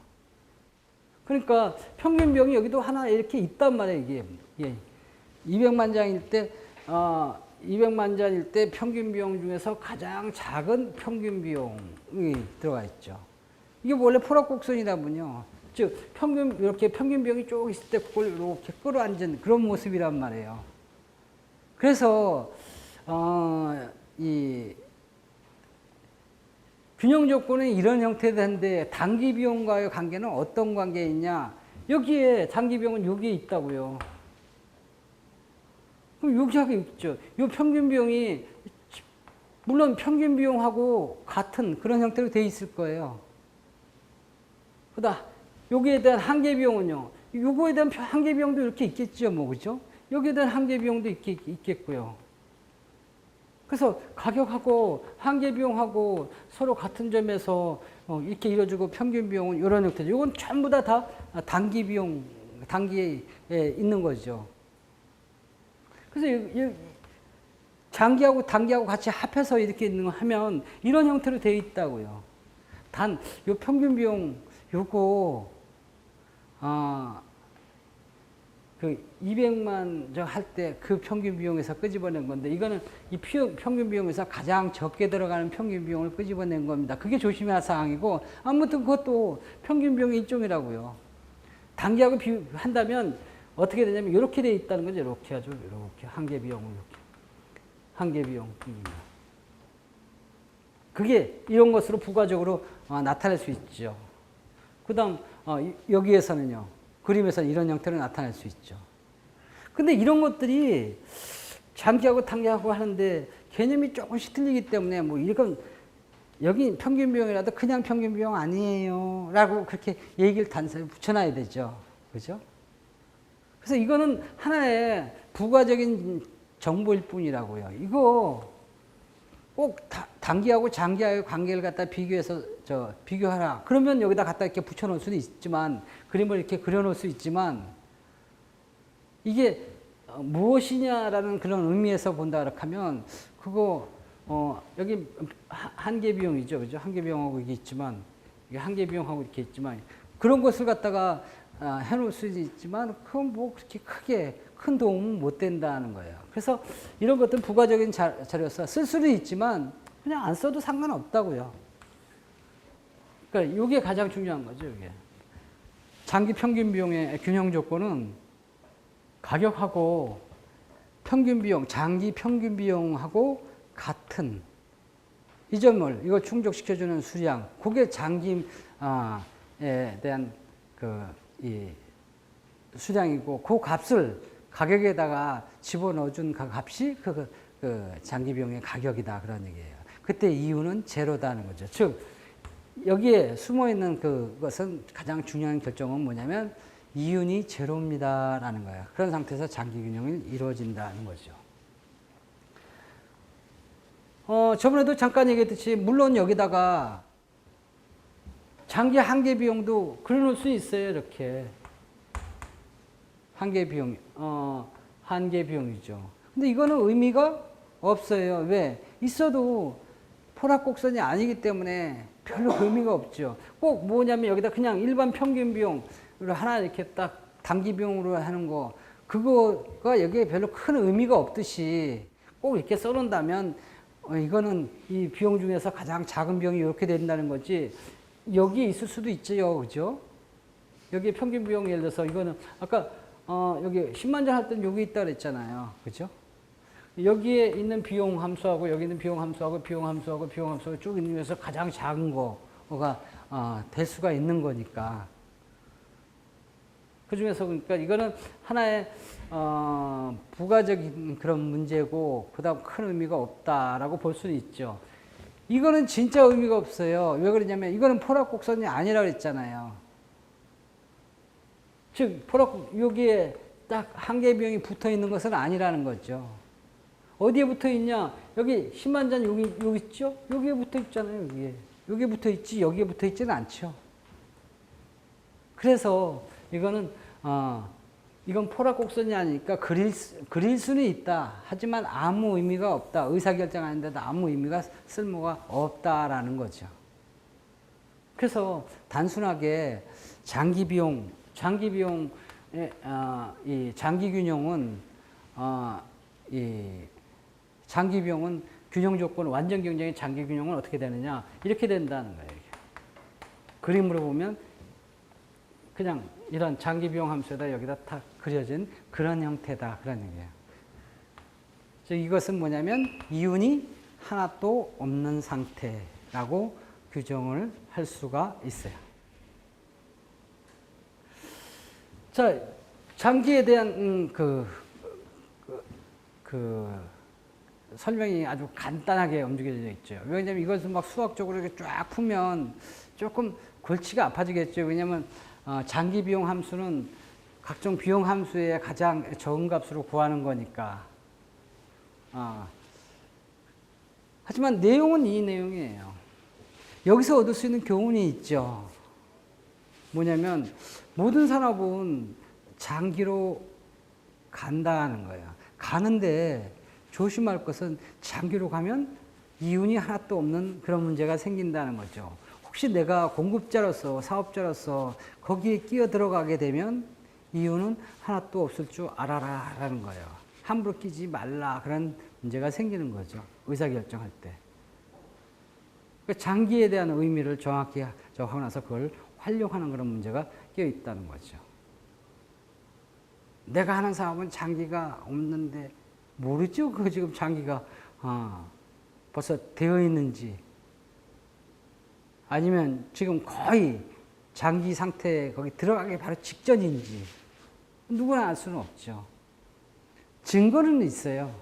그러니까 평균 비용이 여기도 하나 이렇게 있단 말이에요. 이게 200만 장일 때 200만 잔일 때 평균 비용 중에서 가장 작은 평균 비용이 들어가 있죠. 이게 원래 포락곡선이다 보니요. 즉 이렇게 평균 비용이 쭉 있을 때 그걸 이렇게 끌어안은 그런 모습이란 말이에요. 그래서 이 균형 조건은 이런 형태인데 단기 비용과의 관계는 어떤 관계에 있냐? 여기에 단기 비용은 여기에 있다고요. 그럼 여기하고 있죠. 이 평균 비용이 물론 평균 비용하고 같은 그런 형태로 돼 있을 거예요. 그다음 여기에 대한 한계 비용은요. 요거에 대한 한계 비용도 이렇게 있겠죠, 뭐 그죠? 여기에 대한 한계 비용도 있겠고요. 그래서 가격하고 한계 비용하고 서로 같은 점에서 이렇게 이루어지고 평균 비용은 이런 형태죠. 이건 전부 다 단기 비용, 단기에 있는 거죠. 그래서 장기하고 단기하고 같이 합해서 이렇게 하면 이런 형태로 되어 있다고요. 단, 요 평균 비용, 요거, 그 200만 할 때 그 평균 비용에서 끄집어낸 건데 이거는 이 평균 비용에서 가장 적게 들어가는 평균 비용을 끄집어낸 겁니다. 그게 조심해야 할 사항이고 아무튼 그것도 평균 비용의 일종이라고요. 단기하고 비교한다면 어떻게 되냐면 이렇게 돼 있다는 거죠. 이렇게 하죠. 이렇게 한계 비용을 이렇게 한계 비용. 그게 이런 것으로 부가적으로 나타낼 수 있죠. 그다음 여기에서는요. 그림에서는 이런 형태로 나타날 수 있죠. 근데 이런 것들이 장기하고 단기하고 하는데 개념이 조금씩 틀리기 때문에 뭐 이건 여기 평균 비용이라도 그냥 평균 비용 아니에요. 라고 그렇게 얘기를 단서에 붙여놔야 되죠. 그죠? 그래서 이거는 하나의 부가적인 정보일 뿐이라고요. 이거 꼭 단기하고 장기하고의 관계를 갖다 비교해서 비교하라. 그러면 여기다 갖다 이렇게 붙여놓을 수는 있지만 그림을 이렇게 그려놓을 수 있지만 이게 무엇이냐라는 그런 의미에서 본다 하면 그거 여기 한계 비용이죠, 그죠? 한계 비용하고 이게 있지만 이게 한계 비용하고 이렇게 있지만 그런 것을 갖다가 해놓을 수도 있지만 그건 뭐 그렇게 크게 큰 도움은 못 된다는 거예요. 그래서 이런 것들은 부가적인 자료서 쓸 수는 있지만 그냥 안 써도 상관없다고요. 그러니까 이게 가장 중요한 거죠. 이게 장기 평균 비용의 균형 조건은 가격하고 평균 비용, 장기 평균 비용하고 같은 이 점을 이걸 충족시켜주는 수량, 그게 장기에 대한 이 수량이고 그 값을 가격에다가 집어넣어준 그 값이 그 장기 비용의 가격이다 그런 얘기예요. 그때 이유는 제로다는 거죠. 즉 여기에 숨어 있는 그것은 가장 중요한 결정은 뭐냐면 이윤이 제로입니다라는 거예요. 그런 상태에서 장기 균형이 이루어진다는 거죠. 저번에도 잠깐 얘기했듯이 물론 여기다가 장기 한계 비용도 그려놓을 수 있어요. 이렇게 한계 비용, 한계 비용이죠. 근데 이거는 의미가 없어요. 왜? 있어도 포락곡선이 아니기 때문에 별로 의미가 없죠. 꼭 뭐냐면 여기다 그냥 일반 평균 비용을 하나 이렇게 딱 단기 비용으로 하는 거, 그거가 여기에 별로 큰 의미가 없듯이 꼭 이렇게 써놓는다면 이거는 이 비용 중에서 가장 작은 비용이 이렇게 된다는 거지, 여기에 있을 수도 있죠. 그죠? 여기에 평균 비용 예를 들어서 이거는 아까 여기 10만 전 할 때는 여기 있다 그랬잖아요. 그죠? 여기에 있는 비용 함수하고 여기 있는 비용 함수하고 비용 함수하고 비용 함수하고 쭉 있는 중에서 가장 작은 거가 될 수가 있는 거니까. 그 중에서 그러니까 이거는 하나의 부가적인 그런 문제고 그다음 큰 의미가 없다라고 볼 수는 있죠. 이거는 진짜 의미가 없어요. 왜 그러냐면 이거는 포락곡선이 아니라 그랬잖아요. 즉 여기에 딱 한계 비용이 붙어 있는 것은 아니라는 거죠. 어디에 붙어 있냐? 여기 10만 잔 여기 있죠? 여기에 붙어 있잖아요. 여기에 붙어 있지 여기에 붙어 있지는 않죠. 그래서 이거는 이건 포락곡선이 아니니까 그릴 수는 있다. 하지만 아무 의미가 없다. 의사결정하는데도 아무 의미가 쓸모가 없다라는 거죠. 그래서 단순하게 장기 비용의 이 장기 균형은 이 장기 비용은 균형 조건 완전 경쟁의 장기 균형은 어떻게 되느냐 이렇게 된다는 거예요. 그림으로 보면 그냥 이런 장기 비용 함수에다 여기다 딱 그려진 그런 형태다 그런 얘기예요. 즉 이것은 뭐냐면 이윤이 하나도 없는 상태라고 규정을 할 수가 있어요. 자, 장기에 대한 설명이 아주 간단하게 움직여져 있죠. 왜냐하면 이것은 막 수학적으로 이렇게 쫙 풀면 조금 골치가 아파지겠죠. 왜냐하면 장기 비용 함수는 각종 비용 함수의 가장 적은 값으로 구하는 거니까. 하지만 내용은 이 내용이에요. 여기서 얻을 수 있는 교훈이 있죠. 뭐냐면 모든 산업은 장기로 간다는 거예요. 가는데 조심할 것은 장기로 가면 이윤이 하나도 없는 그런 문제가 생긴다는 거죠. 혹시 내가 공급자로서 사업자로서 거기에 끼어 들어가게 되면 이윤은 하나도 없을 줄 알아라 라는 거예요. 함부로 끼지 말라 그런 문제가 생기는 거죠. 의사결정할 때. 장기에 대한 의미를 정확히 하고 나서 그걸 활용하는 그런 문제가 끼어 있다는 거죠. 내가 하는 사업은 장기가 없는데 모르죠. 그 지금 장기가 벌써 되어 있는지 아니면 지금 거의 장기 상태에 거기 들어가기 바로 직전인지 누구나 알 수는 없죠. 증거는 있어요.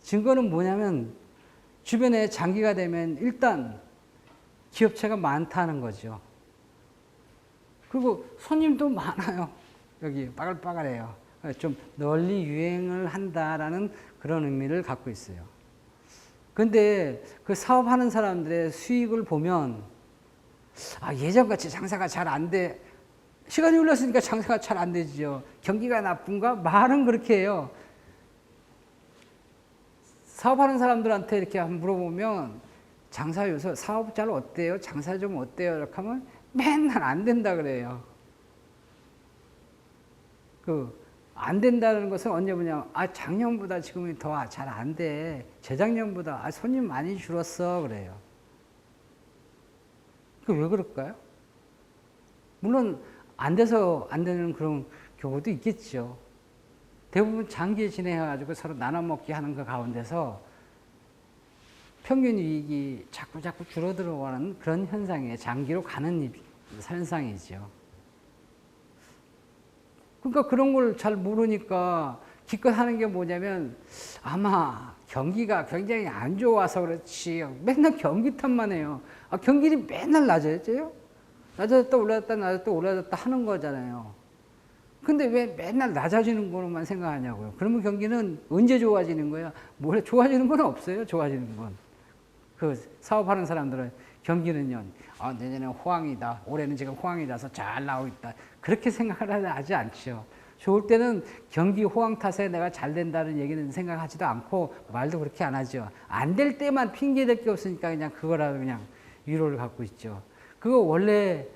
증거는 뭐냐면 주변에 장기가 되면 일단 기업체가 많다는 거죠. 그리고 손님도 많아요. 여기 빠글빠글해요. 좀 널리 유행을 한다라는 그런 의미를 갖고 있어요. 근데 그 사업하는 사람들의 수익을 보면 예전같이 장사가 잘 안 돼. 시간이 흘렀으니까 장사가 잘 안 되죠. 경기가 나쁜가? 말은 그렇게 해요. 사업하는 사람들한테 이렇게 한번 물어보면 장사 요새 사업 잘 어때요? 장사 좀 어때요? 이렇게 하면 맨날 안 된다 그래요. 안 된다는 것은 언제 보냐? 작년보다 지금이 더 잘 안 돼. 재작년보다 손님 많이 줄었어 그래요. 왜 그럴까요? 물론 안 돼서 안 되는 그런 경우도 있겠죠. 대부분 장기에 진행해가지고 서로 나눠 먹기 하는 그 가운데서 평균 이익이 자꾸 줄어들어가는 그런 현상이에요. 장기로 가는 현상이죠. 그러니까 그런 걸 잘 모르니까 기껏 하는 게 뭐냐면 아마 경기가 굉장히 안 좋아서 그렇지 맨날 경기 탓만 해요. 아, 경기는 맨날 낮아져요? 낮아졌다 올라졌다 낮아졌다 올라졌다 하는 거잖아요. 근데 왜 맨날 낮아지는 거로만 생각하냐고요. 그러면 경기는 언제 좋아지는 거야? 뭐 좋아지는 건 없어요. 좋아지는 건. 그 사업하는 사람들은 경기는요. 아, 내년에 호황이다. 올해는 지금 호황이라서 잘 나오고 있다. 그렇게 생각을 하지 않죠. 좋을 때는 경기 호황 탓에 내가 잘 된다는 얘기는 생각하지도 않고 말도 그렇게 안 하죠. 안 될 때만 핑계댈 게 없으니까 그냥 그거라도 그냥 위로를 갖고 있죠. 그거 원래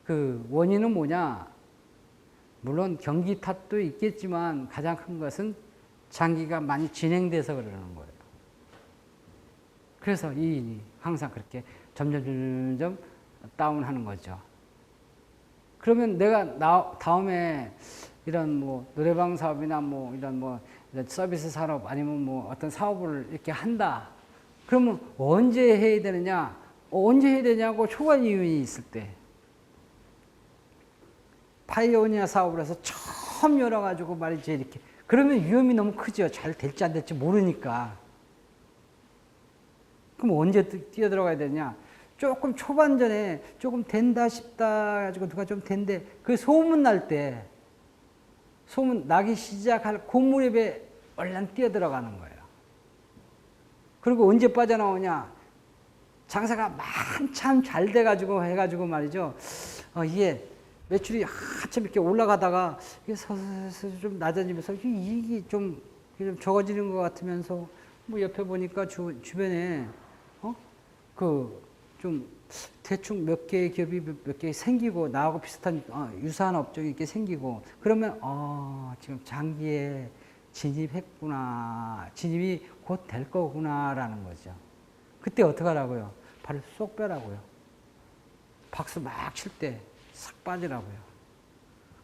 그 원인은 뭐냐? 물론 경기 탓도 있겠지만 가장 큰 것은 장기가 많이 진행돼서 그러는 거예요. 그래서 이 항상 그렇게 점점 다운하는 거죠. 그러면 내가 다음에 이런 뭐 노래방 사업이나 뭐 이런 뭐 서비스 산업 아니면 뭐 어떤 사업을 이렇게 한다. 그러면 언제 해야 되느냐? 언제 해야 되냐고 초과 이윤이 있을 때. 파이오니아 사업을 해서 처음 열어가지고 말이지 이렇게. 그러면 위험이 너무 크죠. 잘 될지 안 될지 모르니까. 그럼 언제 뛰어들어가야 되냐? 조금 초반전에 조금 된다 싶다 가지고 누가 좀 된대. 그 소문 날 때, 소문 나기 시작할 그 무렵에 얼른 뛰어들어가는 거예요. 그리고 언제 빠져나오냐? 장사가 한참 잘 돼가지고 해가지고 말이죠. 이게 매출이 한참 이렇게 올라가다가 이게 서서히 좀 낮아지면서 이익이 좀 적어지는 것 같으면서 뭐 옆에 보니까 주변에 좀 대충 몇 개의 기업이 몇 개 생기고 나하고 비슷한 유사한 업종이 이렇게 생기고 그러면 지금 장기에 진입했구나. 진입이 곧 될 거구나라는 거죠. 그때 어떻게 하라고요? 발을 쏙 빼라고요. 박수 막 칠 때 싹 빠지라고요.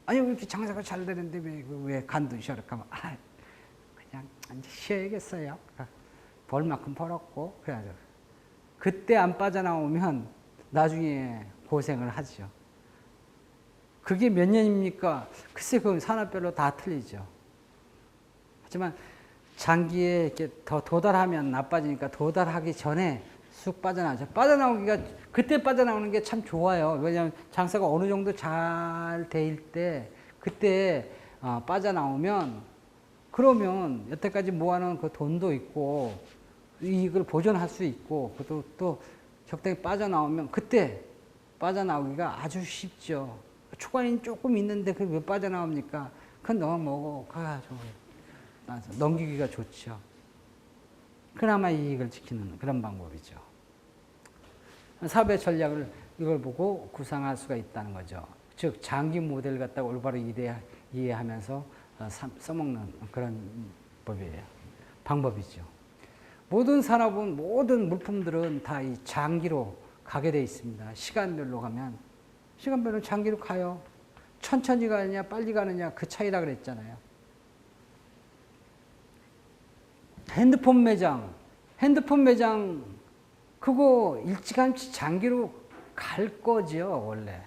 아니 왜 이렇게 장사가 잘 되는데 왜 간두셔? 이렇게 하면 그냥 이제 쉬어야겠어요. 벌 만큼 벌었고 그래야죠. 그때 안 빠져나오면 나중에 고생을 하죠. 그게 몇 년입니까? 글쎄 그 산업별로 다 틀리죠. 하지만 장기에 이렇게 더 도달하면 나빠지니까 도달하기 전에 쑥 빠져나오죠. 빠져나오기가 그때 빠져나오는 게 참 좋아요. 왜냐하면 장사가 어느 정도 잘 될 때 그때 빠져나오면 그러면 여태까지 모아놓은 그 돈도 있고 이익을 보존할 수 있고 그것도 또 적당히 빠져나오면 그때 빠져나오기가 아주 쉽죠. 초과인 조금 있는데 그게 왜 빠져나옵니까? 그건 넘어가가지고 넘기기가 좋죠. 그나마 이익을 지키는 그런 방법이죠. 사업의 전략을 이걸 보고 구상할 수가 있다는 거죠. 즉 장기 모델 갖다가 올바로 이해하면서 써먹는 그런 법이에요. 방법이죠. 모든 산업은 모든 물품들은 다 이 장기로 가게 돼 있습니다. 시간별로 가면 시간별로 장기로 가요. 천천히 가느냐 빨리 가느냐 그 차이라 그랬잖아요. 핸드폰 매장 그거 일찌감치 장기로 갈 거죠 원래.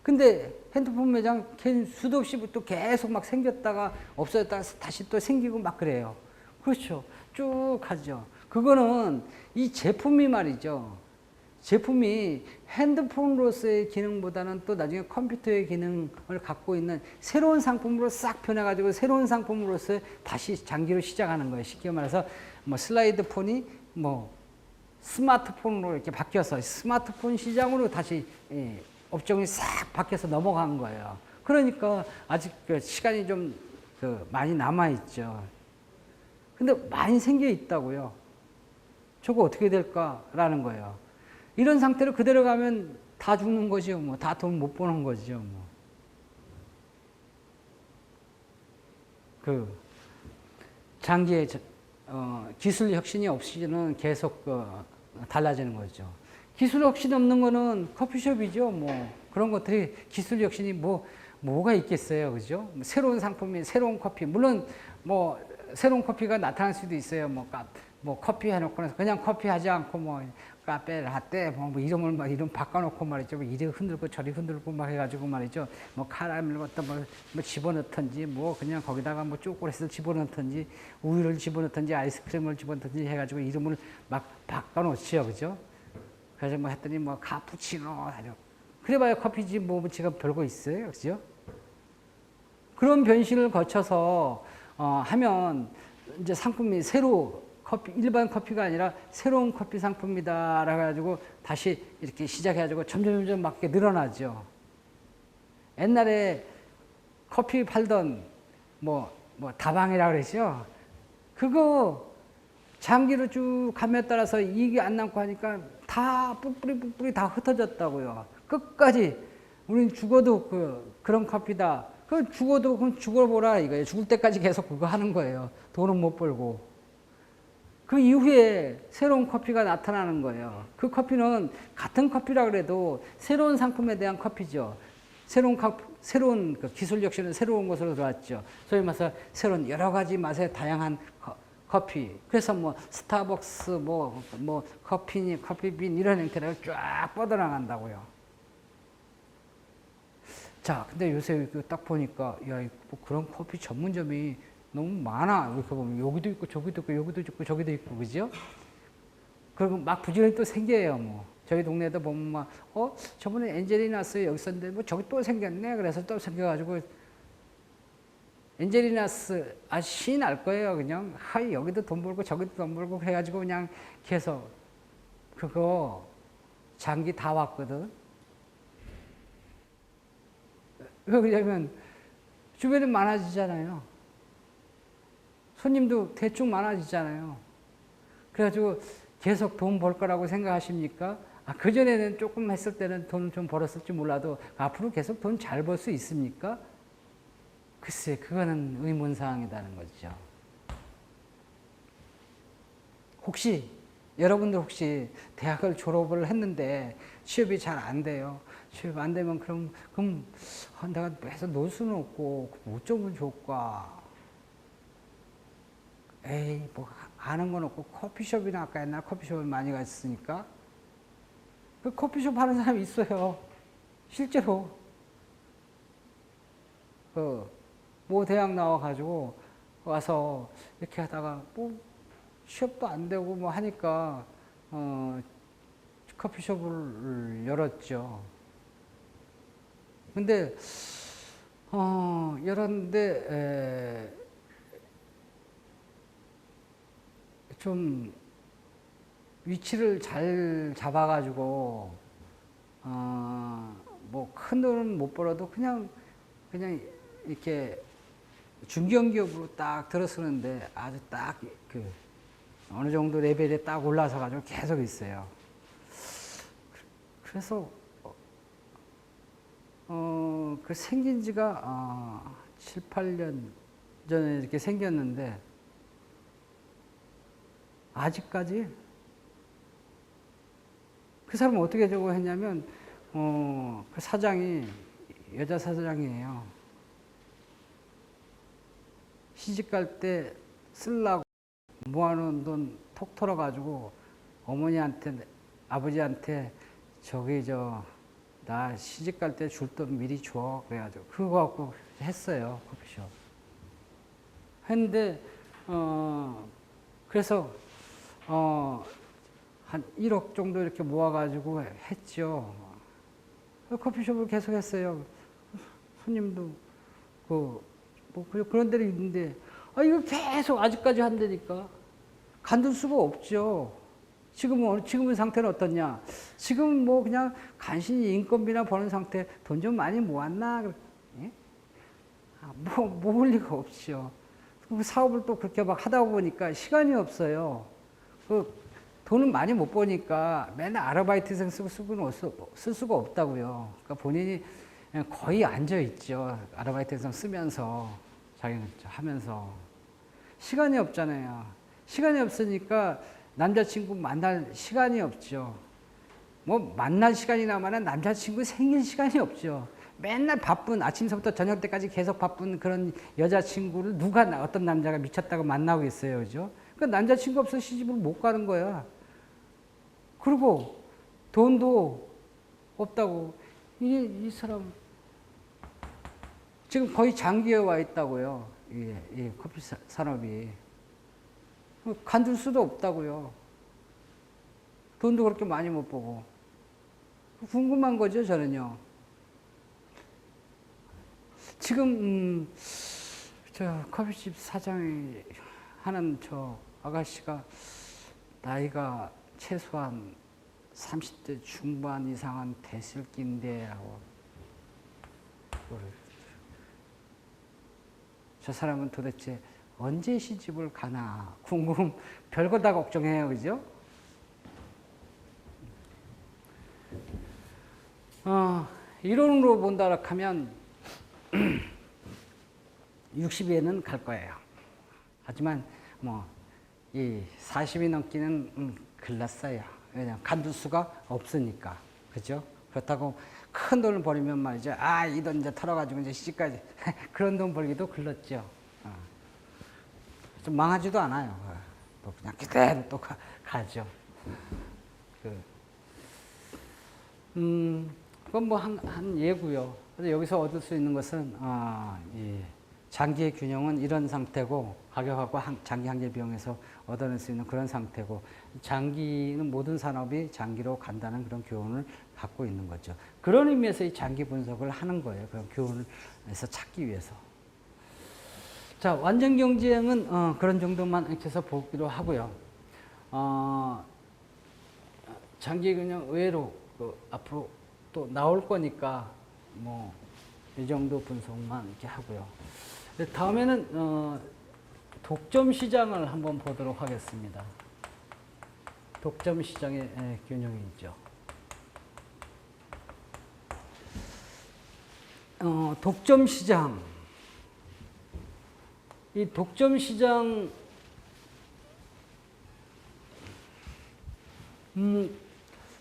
근데 핸드폰 매장 수도 없이 또 계속 막 생겼다가 없어졌다가 다시 또 생기고 막 그래요. 그렇죠. 쭉 가죠. 그거는 이 제품이 말이죠. 제품이 핸드폰으로서의 기능보다는 또 나중에 컴퓨터의 기능을 갖고 있는 새로운 상품으로 싹 변해가지고 새로운 상품으로서 다시 장기로 시작하는 거예요. 쉽게 말해서 뭐 슬라이드 폰이 뭐 스마트폰으로 이렇게 바뀌어서 스마트폰 시장으로 다시 업종이 싹 바뀌어서 넘어간 거예요. 그러니까 아직 그 시간이 좀 많이 남아있죠. 근데 많이 생겨 있다고요. 저거 어떻게 될까라는 거예요. 이런 상태로 그대로 가면 다 죽는 거죠. 뭐 다 돈 못 버는 거죠. 뭐. 그 장기의 기술 혁신이 없이는 계속 달라지는 거죠. 기술 혁신 없는 거는 커피숍이죠. 뭐 그런 것들이 기술 혁신이 뭐가 있겠어요, 그죠? 새로운 상품이 새로운 커피 물론 뭐 새로운 커피가 나타날 수도 있어요. 뭐 커피 해놓고 그냥 커피 하지 않고 뭐 카페 라떼 뭐 이름을 막 이름 바꿔놓고 말이죠. 뭐 이리 흔들고 저리 흔들고 막 해가지고 말이죠. 뭐 카라멜 어떤 뭐 집어넣던지 뭐 그냥 거기다가 뭐 초콜릿을 집어넣던지 우유를 집어넣던지 아이스크림을 집어넣던지 해가지고 이름을 막 바꿔놓지요, 그죠? 그래서 뭐 했더니 뭐 카푸치노 하죠. 그래봐야 커피지 뭐 제가 별거 있어요, 그죠? 그런 변신을 거쳐서 하면 이제 상품이 새로 커피 일반 커피가 아니라 새로운 커피 상품이다 라고 해가지고 다시 이렇게 시작해가지고 점점 막 늘어나죠. 옛날에 커피 팔던 뭐 다방이라고 그러죠. 그거 장기로 쭉 감에 따라서 이익이 안 남고 하니까 다 뿔뿔이 다 흩어졌다고요. 끝까지 우린 죽어도 그런 커피다. 그 죽어도 그럼 죽어보라 이거예요. 죽을 때까지 계속 그거 하는 거예요. 돈은 못 벌고. 그 이후에 새로운 커피가 나타나는 거예요. 그 커피는 같은 커피라 그래도 새로운 상품에 대한 커피죠. 새로운 그 기술 역시는 새로운 것으로 들어왔죠. 소위 말해서 새로운 여러 가지 맛의 다양한 커피. 그래서 뭐 스타벅스, 뭐 커피빈 이런 형태로 쫙 뻗어나간다고요. 자, 근데 요새 딱 보니까 야, 뭐 그런 커피 전문점이 너무 많아. 이렇게 보면 여기도 있고 저기도 있고 여기도 있고 저기도 있고 그죠? 그리고 막 부지런히 또 생겨요. 뭐 저희 동네에도 보면 막 저번에 엔젤리나스 여기 있었는데 뭐 저기 또 생겼네. 그래서 또 생겨가지고 엔젤리나스 신이 날 거예요. 그냥 하이 여기도 돈 벌고 저기도 돈 벌고 해가지고 그냥 계속 그거 장기 다 왔거든. 왜 그러냐면 주변에 많아지잖아요. 손님도 대충 많아지잖아요. 그래가지고 계속 돈 벌 거라고 생각하십니까? 그전에는 조금 했을 때는 돈 좀 벌었을지 몰라도 앞으로 계속 돈 잘 벌 수 있습니까? 글쎄, 그거는 의문사항이라는 거죠. 여러분들 혹시 대학을 졸업을 했는데 취업이 잘 안 돼요. 취업 안 되면 그럼 내가 해서 놀 수는 없고 어쩌면 좋을까? 에이, 뭐 아는 건 없고 커피숍이나 아까 옛날 커피숍을 많이 갔으니까 그 커피숍 하는 사람이 있어요. 실제로 뭐 대학 나와가지고 와서 이렇게 하다가 뭐 취업도 안 되고 뭐 하니까 커피숍을 열었죠. 근데 열었는데 좀 위치를 잘 잡아가지고 뭐 큰 돈은 못 벌어도 그냥 이렇게 중견기업으로 딱 들어서는데 아주 딱 어느 정도 레벨에 딱 올라서 가지고 계속 있어요. 그래서 그 생긴 지가 7, 8년 전에 이렇게 생겼는데 아직까지 그 사람은 어떻게 저거 했냐면 그 사장이 여자 사장이에요. 시집 갈 때 쓰려고 모아놓은 돈 톡 털어가지고 어머니한테 아버지한테 나 시집 갈 때 줄 돈 미리 줘. 그래가지고 그거 갖고 했어요. 커피숍. 했는데 그래서 한 1억 정도 이렇게 모아가지고 했죠. 커피숍을 계속 했어요. 손님도 뭐 그런 데는 있는데 이거 계속 아직까지 한다니까 간둘 수가 없죠. 지금은 상태는 어떻냐? 지금 뭐 그냥 간신히 인건비나 버는 상태, 돈 좀 많이 모았나? 예? 모을 리가 없죠. 사업을 또 그렇게 막 하다 보니까 시간이 없어요. 돈은 많이 못 버니까 맨날 아르바이트생 쓸 수가 없다고요. 그러니까 본인이 거의 앉아 있죠. 아르바이트생 쓰면서 자기는 하면서 시간이 없잖아요. 시간이 없으니까 남자친구 만날 시간이 없죠. 뭐 만날 시간이 나면은 남자친구 생길 시간이 없죠. 맨날 바쁜 아침서부터 저녁 때까지 계속 바쁜 그런 여자친구를 어떤 남자가 미쳤다고 만나고 있어요, 그죠? 그 남자친구 없어 시집을 못 가는 거야. 그리고 돈도 없다고. 이 사람 지금 거의 장기에 와 있다고요. 이 커피 산업이. 간둘 수도 없다고요. 돈도 그렇게 많이 못 보고. 궁금한 거죠, 저는요. 지금 저 커피집 사장이 하는 저 아가씨가 나이가 최소한 30대 중반 이상은 됐을 낀데 하고. 저 사람은 도대체 언제 시집을 가나 별거 다 걱정해요, 그죠? 이론으로 본다 하면 60에는 갈 거예요. 하지만 이 40이 넘기는 글렀어요. 왜냐면 간둘 수가 없으니까. 그죠? 그렇다고 큰 돈을 벌이면 말이죠. 이 돈 이제 털어가지고 이제 시집까지. 그런 돈 벌기도 글렀죠. 좀 망하지도 않아요. 또 그냥 그대로 또 가죠. 그건 한 예고요. 그래서 여기서 얻을 수 있는 것은, 이 장기의 균형은 이런 상태고, 가격하고 장기 한계 비용에서 얻어낼 수 있는 그런 상태고, 장기는 모든 산업이 장기로 간다는 그런 교훈을 갖고 있는 거죠. 그런 의미에서 이 장기 분석을 하는 거예요. 그런 교훈을 해서 찾기 위해서. 자, 완전 경쟁은 그런 정도만 해서 보기로 하고요. 장기 균형 의외로 앞으로 또 나올 거니까 이 정도 분석만 이렇게 하고요. 다음에는 독점 시장을 한번 보도록 하겠습니다. 독점 시장의 균형이 있죠. 독점 시장. 이 독점 시장,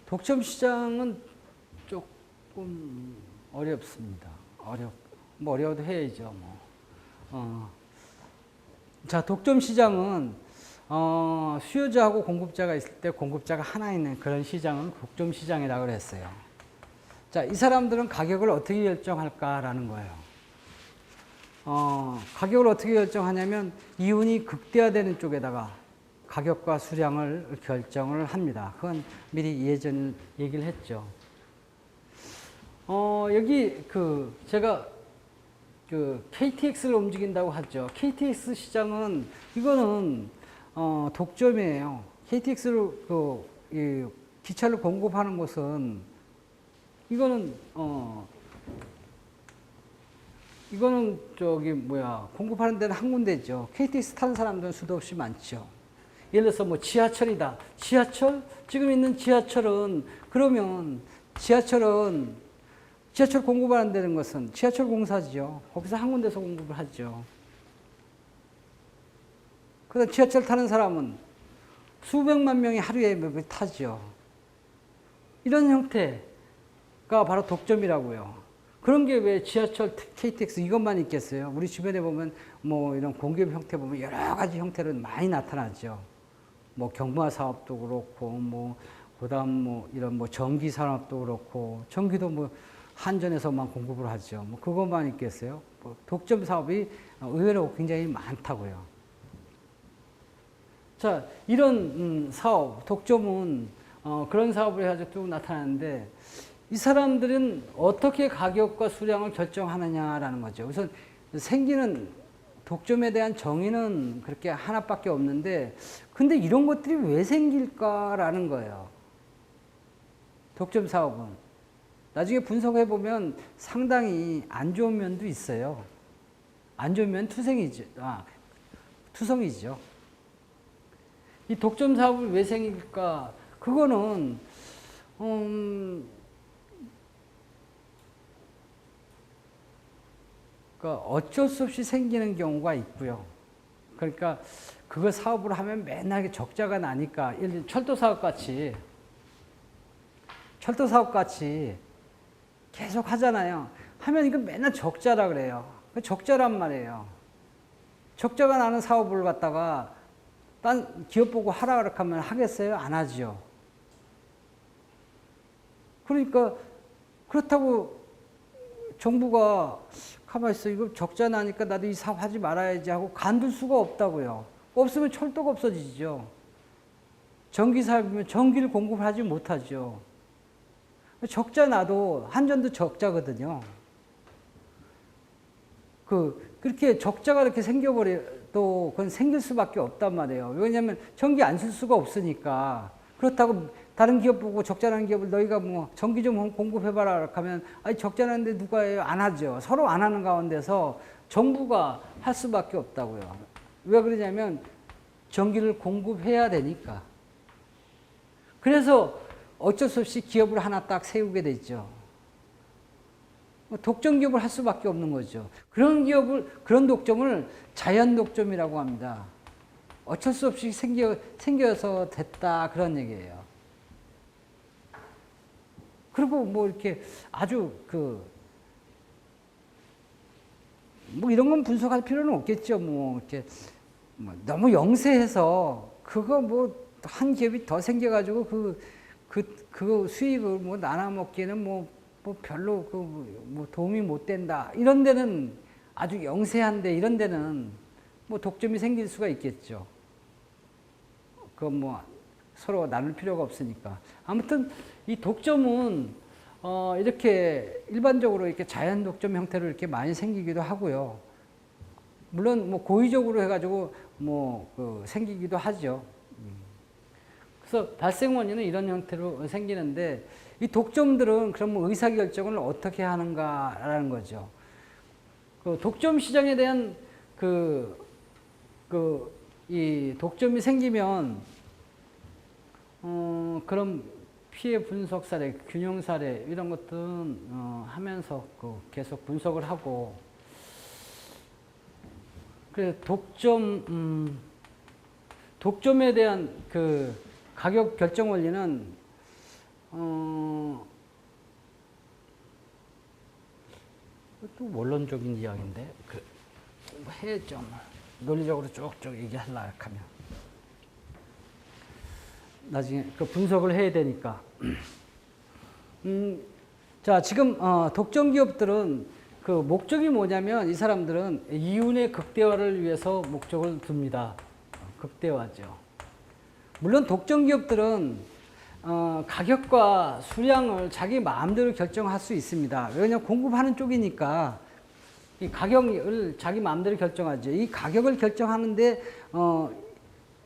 독점 시장은 조금 어렵습니다. 어려워도 해야죠, 자, 독점 시장은, 수요자하고 공급자가 있을 때 공급자가 하나 있는 그런 시장을 독점 시장이라고 그랬어요. 자, 이 사람들은 가격을 어떻게 결정할까라는 거예요. 가격을 어떻게 결정하냐면 이윤이 극대화되는 쪽에다가 가격과 수량을 결정을 합니다. 그건 미리 예전 얘기를 했죠. 여기 제가 KTX를 움직인다고 하죠. KTX 시장은 이거는 독점이에요. KTX를 기차를 공급하는 곳은 이거는 공급하는 데는 한 군데죠. KTX 타는 사람들은 수도 없이 많죠. 예를 들어서 지하철이다. 지금 있는 지하철은, 그러면 지하철 공급하는 데는 것은 지하철 공사죠. 거기서 한 군데서 공급을 하죠. 그래서 지하철 타는 사람은 수백만 명이 하루에 타죠. 이런 형태가 바로 독점이라고요. 그런 게 왜 지하철, KTX 이것만 있겠어요? 우리 주변에 보면 이런 공기업 형태 보면 여러 가지 형태로 많이 나타나죠. 경마 사업도 그렇고, 그다음 이런 전기 산업도 그렇고, 전기도 한전에서만 공급을 하죠. 그것만 있겠어요? 독점 사업이 의외로 굉장히 많다고요. 자, 이런 사업, 독점은 그런 사업을 해가지고 쭉 나타나는데, 이 사람들은 어떻게 가격과 수량을 결정하느냐라는 거죠. 우선 생기는 독점에 대한 정의는 그렇게 하나밖에 없는데, 근데 이런 것들이 왜 생길까라는 거예요. 독점 사업은. 나중에 분석해 보면 상당히 안 좋은 면도 있어요. 안 좋은 면 투성이죠. 이 독점 사업을 왜 생길까? 그거는 그러니까 어쩔 수 없이 생기는 경우가 있고요. 그러니까 그거 사업을 하면 맨날 적자가 나니까, 예를 들어 철도 사업 같이 계속 하잖아요. 하면 이거 맨날 적자라 그래요. 적자란 말이에요. 적자가 나는 사업을 갖다가 딴 기업 보고 하라 그러면 하겠어요? 안 하죠. 그러니까 그렇다고 정부가 가만히 있어. 이거 적자 나니까 나도 이 사업 하지 말아야지 하고 간둘 수가 없다고요. 없으면 철도가 없어지죠. 전기 사업이면 전기를 공급하지 못하죠. 적자 나도 한전도 적자거든요. 그렇게 적자가 이렇게 생겨버려도 그건 생길 수밖에 없단 말이에요. 왜냐하면 전기 안 쓸 수가 없으니까. 그렇다고 다른 기업 보고 적자나는 기업을 너희가 뭐 전기 좀 공급해봐라 하면 아니 적자나는데 누가 해요? 안 하죠. 서로 안 하는 가운데서 정부가 할 수밖에 없다고요. 왜 그러냐면 전기를 공급해야 되니까. 그래서 어쩔 수 없이 기업을 하나 딱 세우게 되죠. 독점 기업을 할 수밖에 없는 거죠. 그런 독점을 자연 독점이라고 합니다. 어쩔 수 없이 생겨서 됐다 그런 얘기예요. 그리고 뭐 이렇게 아주 뭐 이런 건 분석할 필요는 없겠죠. 뭐 이렇게 뭐 너무 영세해서 그거 뭐 한 기업이 더 생겨가지고 그 수익을 뭐 나눠 먹기에는 뭐 별로 뭐 도움이 못 된다. 이런 데는 아주 영세한데 이런 데는 뭐 독점이 생길 수가 있겠죠. 그건 뭐 서로 나눌 필요가 없으니까. 아무튼 이 독점은 이렇게 일반적으로 이렇게 자연 독점 형태로 이렇게 많이 생기기도 하고요. 물론 뭐 고의적으로 해가지고 뭐 생기기도 하죠. 그래서 발생 원인은 이런 형태로 생기는데 이 독점들은 그럼 의사결정을 어떻게 하는가라는 거죠. 독점 시장에 대한 이 독점이 생기면 그럼 피해 분석 사례, 균형 사례 이런 것들은 하면서 계속 분석을 하고 그래서 독점에 대한 가격 결정 원리는 또 원론적인 이야기인데 좀 논리적으로 쭉쭉 얘기하려고 하면 나중에 분석을 해야 되니까. 자, 지금 독점 기업들은 목적이 뭐냐면 이 사람들은 이윤의 극대화를 위해서 목적을 둡니다. 극대화죠. 물론 독점 기업들은 가격과 수량을 자기 마음대로 결정할 수 있습니다. 왜냐하면 공급하는 쪽이니까 이 가격을 자기 마음대로 결정하죠. 이 가격을 결정하는데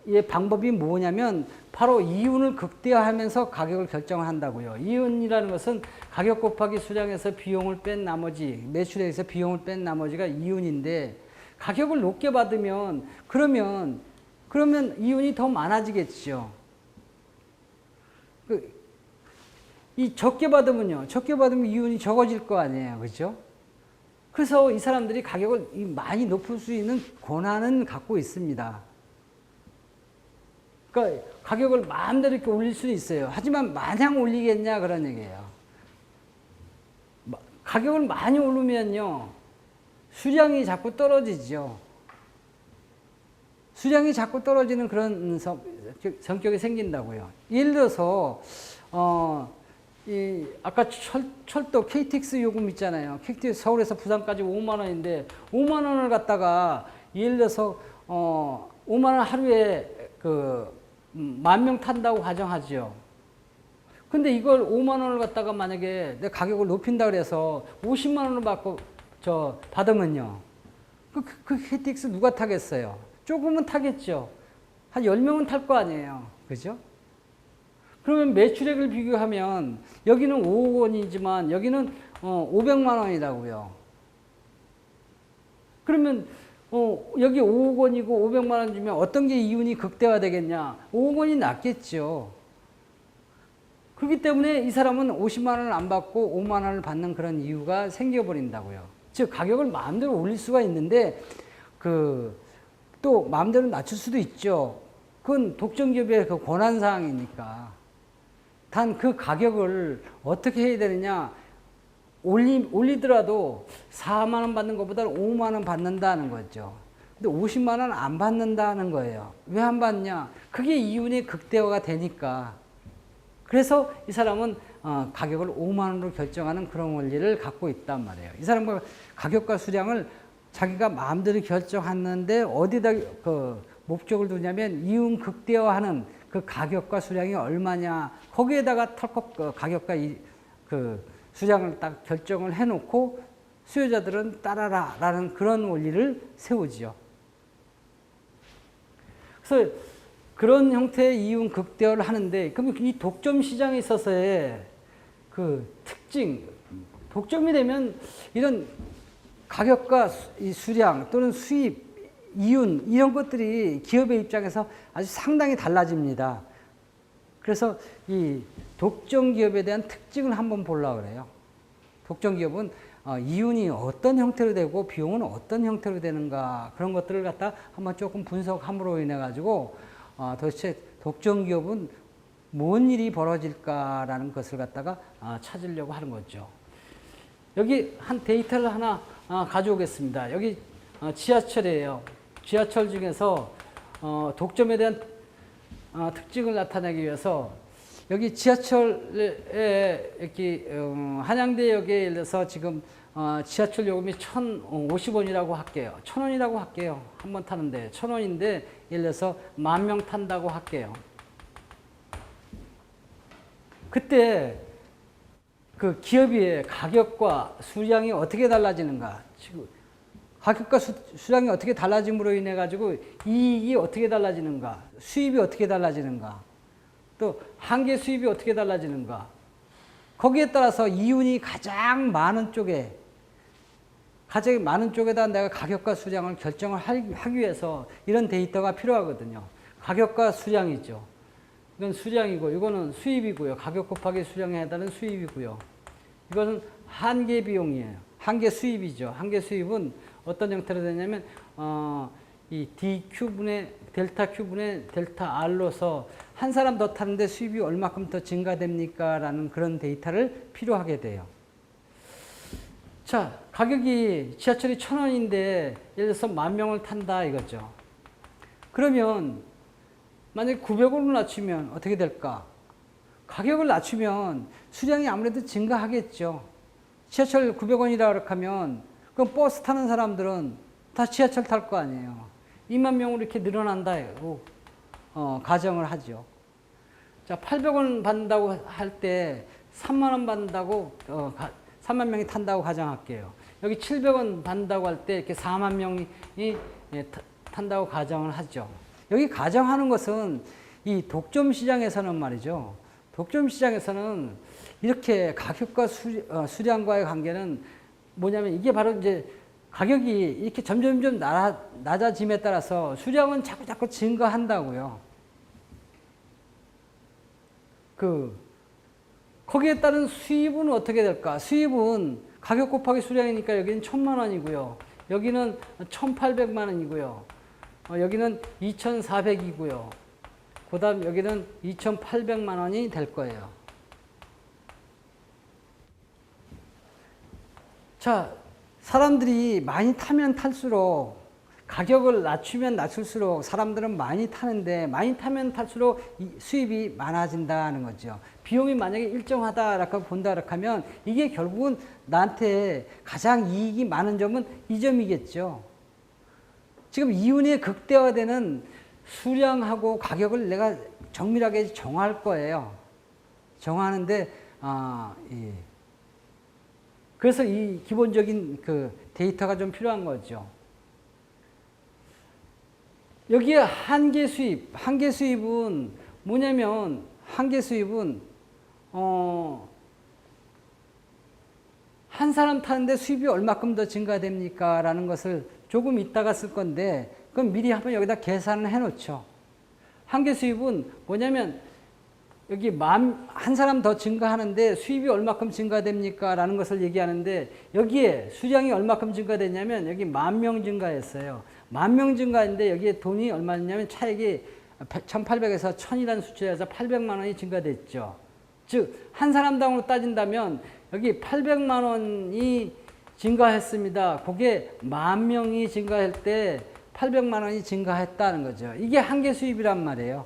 이 방법이 뭐냐면 바로 이윤을 극대화하면서 가격을 결정을 한다고요. 이윤이라는 것은 가격 곱하기 수량에서 비용을 뺀 나머지, 매출에서 비용을 뺀 나머지가 이윤인데 가격을 높게 받으면 그러면 이윤이 더 많아지겠죠. 이 적게 받으면 이윤이 적어질 거 아니에요. 그죠? 그래서 이 사람들이 가격을 많이 높일 수 있는 권한은 갖고 있습니다. 그러니까 가격을 마음대로 이렇게 올릴 수는 있어요. 하지만 마냥 올리겠냐 그런 얘기예요. 가격을 많이 오르면요. 수량이 자꾸 떨어지죠. 수량이 자꾸 떨어지는 그런 성격이 생긴다고요. 예를 들어서 아까 철도 KTX 요금 있잖아요. KTX 서울에서 부산까지 5만 원인데 5만 원을 갖다가 예를 들어서 5만 원 하루에 10,000명 탄다고 가정하죠. 근데 이걸 5만 원을 갖다가 만약에 내 가격을 높인다 그래서 50만 원을 받으면요. 그 KTX 누가 타겠어요? 조금은 타겠죠. 한 10명은 탈 거 아니에요. 그죠? 그러면 매출액을 비교하면 여기는 5억 원이지만 여기는 500만 원이라고요. 그러면 여기 5억 원이고 500만 원 주면 어떤 게 이윤이 극대화되겠냐? 5억 원이 낫겠죠. 그렇기 때문에 이 사람은 50만 원을 안 받고 5만 원을 받는 그런 이유가 생겨버린다고요. 즉 가격을 마음대로 올릴 수가 있는데 또 마음대로 낮출 수도 있죠. 그건 독점기업의 권한사항이니까. 단 그 가격을 어떻게 해야 되느냐. 올리더라도 4만 원 받는 것보다는 5만 원 받는다는 거죠. 근데 50만 원 안 받는다는 거예요. 왜 안 받냐? 그게 이윤의 극대화가 되니까. 그래서 이 사람은 가격을 5만 원으로 결정하는 그런 원리를 갖고 있단 말이에요. 이 사람과 가격과 수량을 자기가 마음대로 결정하는데 어디다 그 목적을 두냐면 이윤 극대화하는 그 가격과 수량이 얼마냐 거기에다가 털컥 그 가격과 그 수량을 딱 결정을 해놓고 수요자들은 따라라라는 그런 원리를 세우지요. 그래서 그런 형태의 이윤 극대화를 하는데 그럼 이 독점 시장에 있어서의 그 특징, 독점이 되면 이런 가격과 이 수량 또는 수입, 이윤 이런 것들이 기업의 입장에서 아주 상당히 달라집니다. 그래서 이 독점 기업에 대한 특징을 한번 보려고 그래요. 독점 기업은 이윤이 어떤 형태로 되고 비용은 어떤 형태로 되는가 그런 것들을 갖다 한번 조금 분석함으로 인해 가지고 도대체 독점 기업은 뭔 일이 벌어질까라는 것을 갖다가 찾으려고 하는 거죠. 여기 한 데이터를 하나 가져오겠습니다. 여기 지하철이에요. 지하철 중에서 독점에 대한 특징을 나타내기 위해서 여기 지하철에 여기 한양대역에 예를 들어서 지금 지하철 요금이 1,050원이라고 할게요. 1,000원이라고 할게요. 한 번 타는데 1,000원인데 예를 들어서 10,000명 탄다고 할게요. 그때 그 기업의 가격과 수량이 어떻게 달라지는가? 지금 가격과 수량이 어떻게 달라짐으로 인해 가지고 이익이 어떻게 달라지는가? 수입이 어떻게 달라지는가? 또 한계 수입이 어떻게 달라지는가? 거기에 따라서 이윤이 가장 많은 쪽에다 내가 가격과 수량을 결정을 하기 위해서 이런 데이터가 필요하거든요. 가격과 수량이죠. 이건 수량이고 이거는 수입이고요. 가격 곱하기 수량에 해당하는 수입이고요. 이거는 한계 비용이에요. 한계 수입이죠. 한계 수입은 어떤 형태로 되냐면 이 DQ분의 델타 Q분의 델타 R로서 한 사람 더 타는데 수입이 얼마큼 더 증가됩니까? 라는 그런 데이터를 필요하게 돼요. 자, 가격이 지하철이 1,000원인데 예를 들어서 10,000명을 탄다 이거죠. 그러면 만약에 900원을 낮추면 어떻게 될까? 가격을 낮추면 수량이 아무래도 증가하겠죠. 지하철 900원이라고 하면 그럼 버스 타는 사람들은 다 지하철 탈 거 아니에요. 20,000명으로 이렇게 늘어난다고 가정을 하죠. 자, 800원 받는다고 할 때 3만 원 받는다고 3만 명이 탄다고 가정할게요. 여기 700원 받는다고 할 때 이렇게 4만 명이 탄다고 가정을 하죠. 여기 가정하는 것은 이 독점 시장에서는 말이죠. 독점 시장에서는 이렇게 가격과 수량과의 관계는 뭐냐면 이게 바로 이제 가격이 이렇게 점점점 낮아짐에 따라서 수량은 자꾸 증가한다고요. 거기에 따른 수입은 어떻게 될까? 수입은 가격 곱하기 수량이니까 여기는 1,000만 원이고요. 여기는 1,800만 원이고요. 여기는 2,400이고요. 그 다음 여기는 2,800만 원이 될 거예요. 자, 사람들이 많이 타면 탈수록 가격을 낮추면 낮출수록 사람들은 많이 타는데 많이 타면 탈수록 수입이 많아진다는 거죠. 비용이 만약에 일정하다라고 본다라고 하면 이게 결국은 나한테 가장 이익이 많은 점은 이 점이겠죠. 지금 이윤이 극대화되는 수량하고 가격을 내가 정밀하게 정할 거예요. 정하는데 예. 그래서 이 기본적인 그 데이터가 좀 필요한 거죠. 여기에 한계 수입은 뭐냐면 한계 수입은 한 사람 타는데 수입이 얼마큼 더 증가됩니까? 라는 것을 조금 이따가 쓸 건데 그럼 미리 한번 여기다 계산을 해 놓죠. 한계 수입은 뭐냐면 여기 한 사람 더 증가하는데 수입이 얼마큼 증가됩니까? 라는 것을 얘기하는데 여기에 수량이 얼마큼 증가됐냐면 여기 10,000명 증가했어요. 10,000명 증가했는데 여기에 돈이 얼마냐면 차액이 1,800에서 1,000이라는 수치에서 800만 원이 증가됐죠. 즉 한 사람당으로 따진다면 여기 800만 원이 증가했습니다. 그게 10,000명이 증가할 때 800만 원이 증가했다는 거죠. 이게 한계 수입이란 말이에요.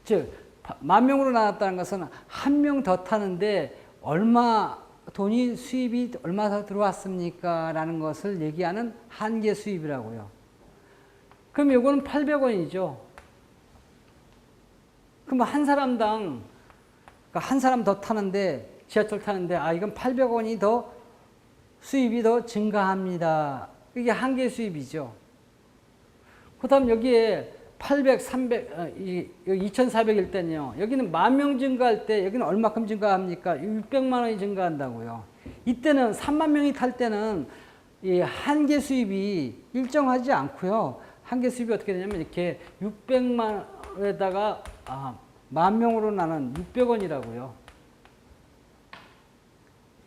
즉 만 명으로 나눴다는 것은 한 명 더 타는데 얼마 돈이 수입이 얼마 더 들어왔습니까? 라는 것을 얘기하는 한계 수입이라고요. 그럼 이거는 800원이죠. 그럼 한 사람당 그러니까 한 사람 더 타는데 지하철 타는데 이건 800원이 더 수입이 더 증가합니다. 이게 한계 수입이죠. 그다음 여기에 800, 300, 2,400일 때는요. 여기는 10,000명 증가할 때 여기는 얼마큼 증가합니까? 600만 원이 증가한다고요. 이때는 3만 명이 탈 때는 이 한계 수입이 일정하지 않고요. 한계 수입이 어떻게 되냐면 이렇게 600만 원에다가 10,000명으로 나눈 600원이라고요.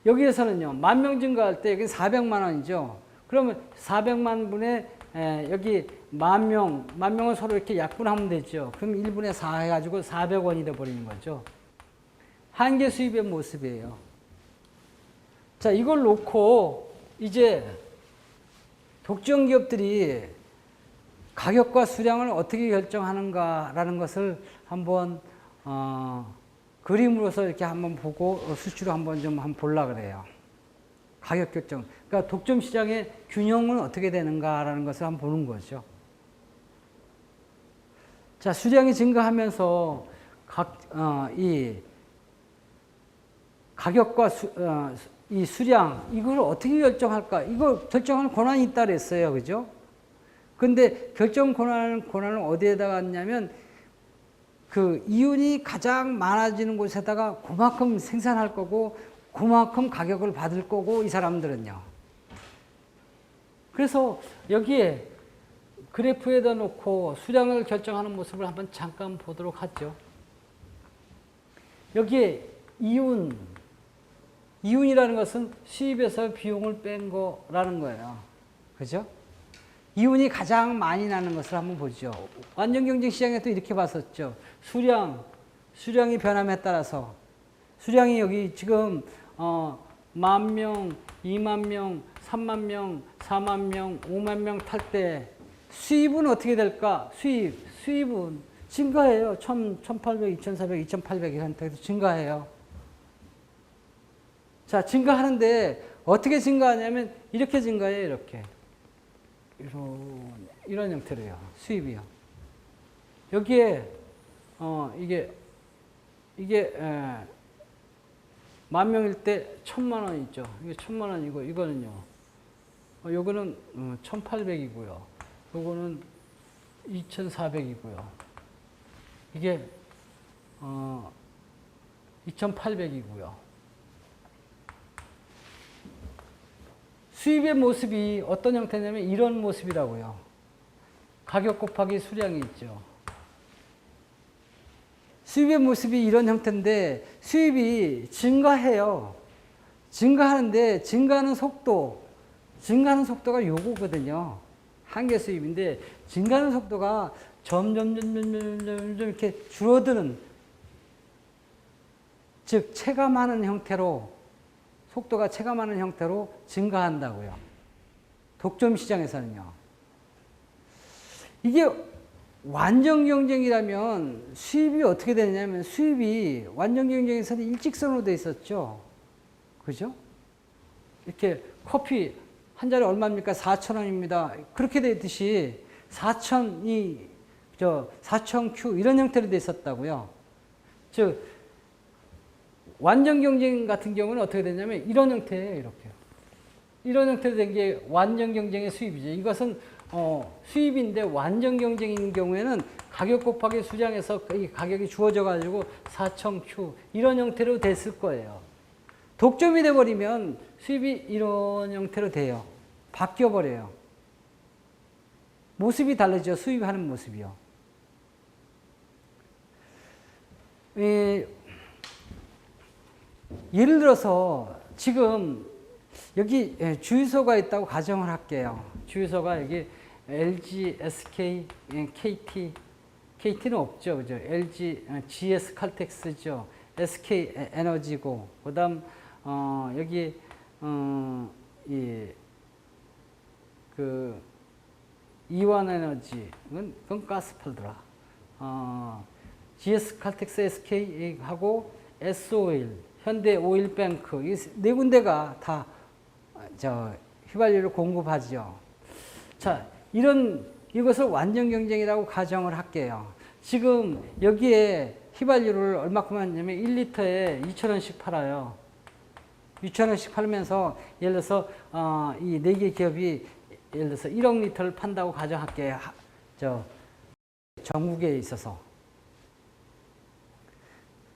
여기에서는요. 10,000명 증가할 때 여기는 400만 원이죠. 그러면 400만 분의 여기 10,000명을 서로 이렇게 약분하면 되죠. 그럼 1분의 4 해가지고 400원이 돼버리는 거죠. 한계 수입의 모습이에요. 자, 이걸 놓고 이제 독점 기업들이 가격과 수량을 어떻게 결정하는가라는 것을 한번 그림으로서 이렇게 한번 보고 수치로 한번 보려고 그래요. 가격 결정. 그러니까 독점 시장의 균형은 어떻게 되는가라는 것을 한번 보는 거죠. 자, 수량이 증가하면서 이 가격과 이 수량 이걸 어떻게 결정할까? 이거 결정할 권한이 있다 그랬어요. 그죠? 근데 결정 권한을 어디에다가 놨냐면 그 이윤이 가장 많아지는 곳에다가 그만큼 생산할 거고 그만큼 가격을 받을 거고 이 사람들은요. 그래서 여기에 그래프에다 놓고 수량을 결정하는 모습을 한번 잠깐 보도록 하죠. 여기에 이윤이라는 것은 수입에서 비용을 뺀 거라는 거예요. 그죠? 이윤이 가장 많이 나는 것을 한번 보죠. 완전 경쟁 시장에도 이렇게 봤었죠. 수량이 변함에 따라서 수량이 여기 지금 10,000명, 20,000명, 30,000명, 40,000명, 50,000명 탈 때 수입은 어떻게 될까? 수입은 증가해요. 1,800, 2,400, 2,800 이런 데서 증가해요. 자, 증가하는데 어떻게 증가하냐면 이렇게 증가해요. 이렇게. 이런 형태로요. 수입이요. 여기에 이게 10,000명일 때 1,000만 원이죠. 이게 1,000만 원이고 이거는요. 요거는 1,800이고요. 요거는 2,400이고요. 이게 2,800이고요. 수입의 모습이 어떤 형태냐면 이런 모습이라고요. 가격 곱하기 수량이 있죠. 수입의 모습이 이런 형태인데 수입이 증가해요. 증가하는데 증가하는 속도가 요거거든요. 한계 수입인데 증가하는 속도가 점점 이렇게 줄어드는, 즉 체감하는 형태로, 속도가 체감하는 형태로 증가한다고요. 독점 시장에서는요. 이게 완전 경쟁이라면 수입이 어떻게 되냐면 수입이 완전 경쟁에서는 일직선으로 돼 있었죠. 그죠? 이렇게 커피 한 잔에 얼마입니까? 4,000원입니다. 그렇게 되듯이 4,000Q 이런 형태로 돼 있었다고요. 즉 완전 경쟁 같은 경우는 어떻게 되냐면 이런 형태예요. 이렇게. 이런 형태로 된 게 완전 경쟁의 수입이죠. 이것은 수입인데 완전 경쟁인 경우에는 가격 곱하기 수량에서 이 가격이 주어져 가지고 4,000Q 이런 형태로 됐을 거예요. 독점이 돼버리면 수입이 이런 형태로 돼요. 바뀌어버려요. 모습이 다르죠. 수입하는 모습이요. 예를 들어서 지금 여기 주유소가 있다고 가정을 할게요. 주유소가 여기 LG, SK, KT는 없죠. 그죠? LG, GS 칼텍스죠. SK 에너지고, 그 다음, 여기, 이완 에너지, 그건 가스팔더라. GS 칼텍스 SK하고 S-오일, 현대 오일뱅크 이 네 군데가 다 휘발유를 공급하죠. 자, 이것을 완전 경쟁이라고 가정을 할게요. 지금 여기에 휘발유를 얼마큼 하냐면 1리터에 2,000원씩 팔아요. 6,000원씩 팔면서 예를 들어서 이 네 개 기업이 예를 들어서 1억 리터를 판다고 가정할게요. 전국에 있어서.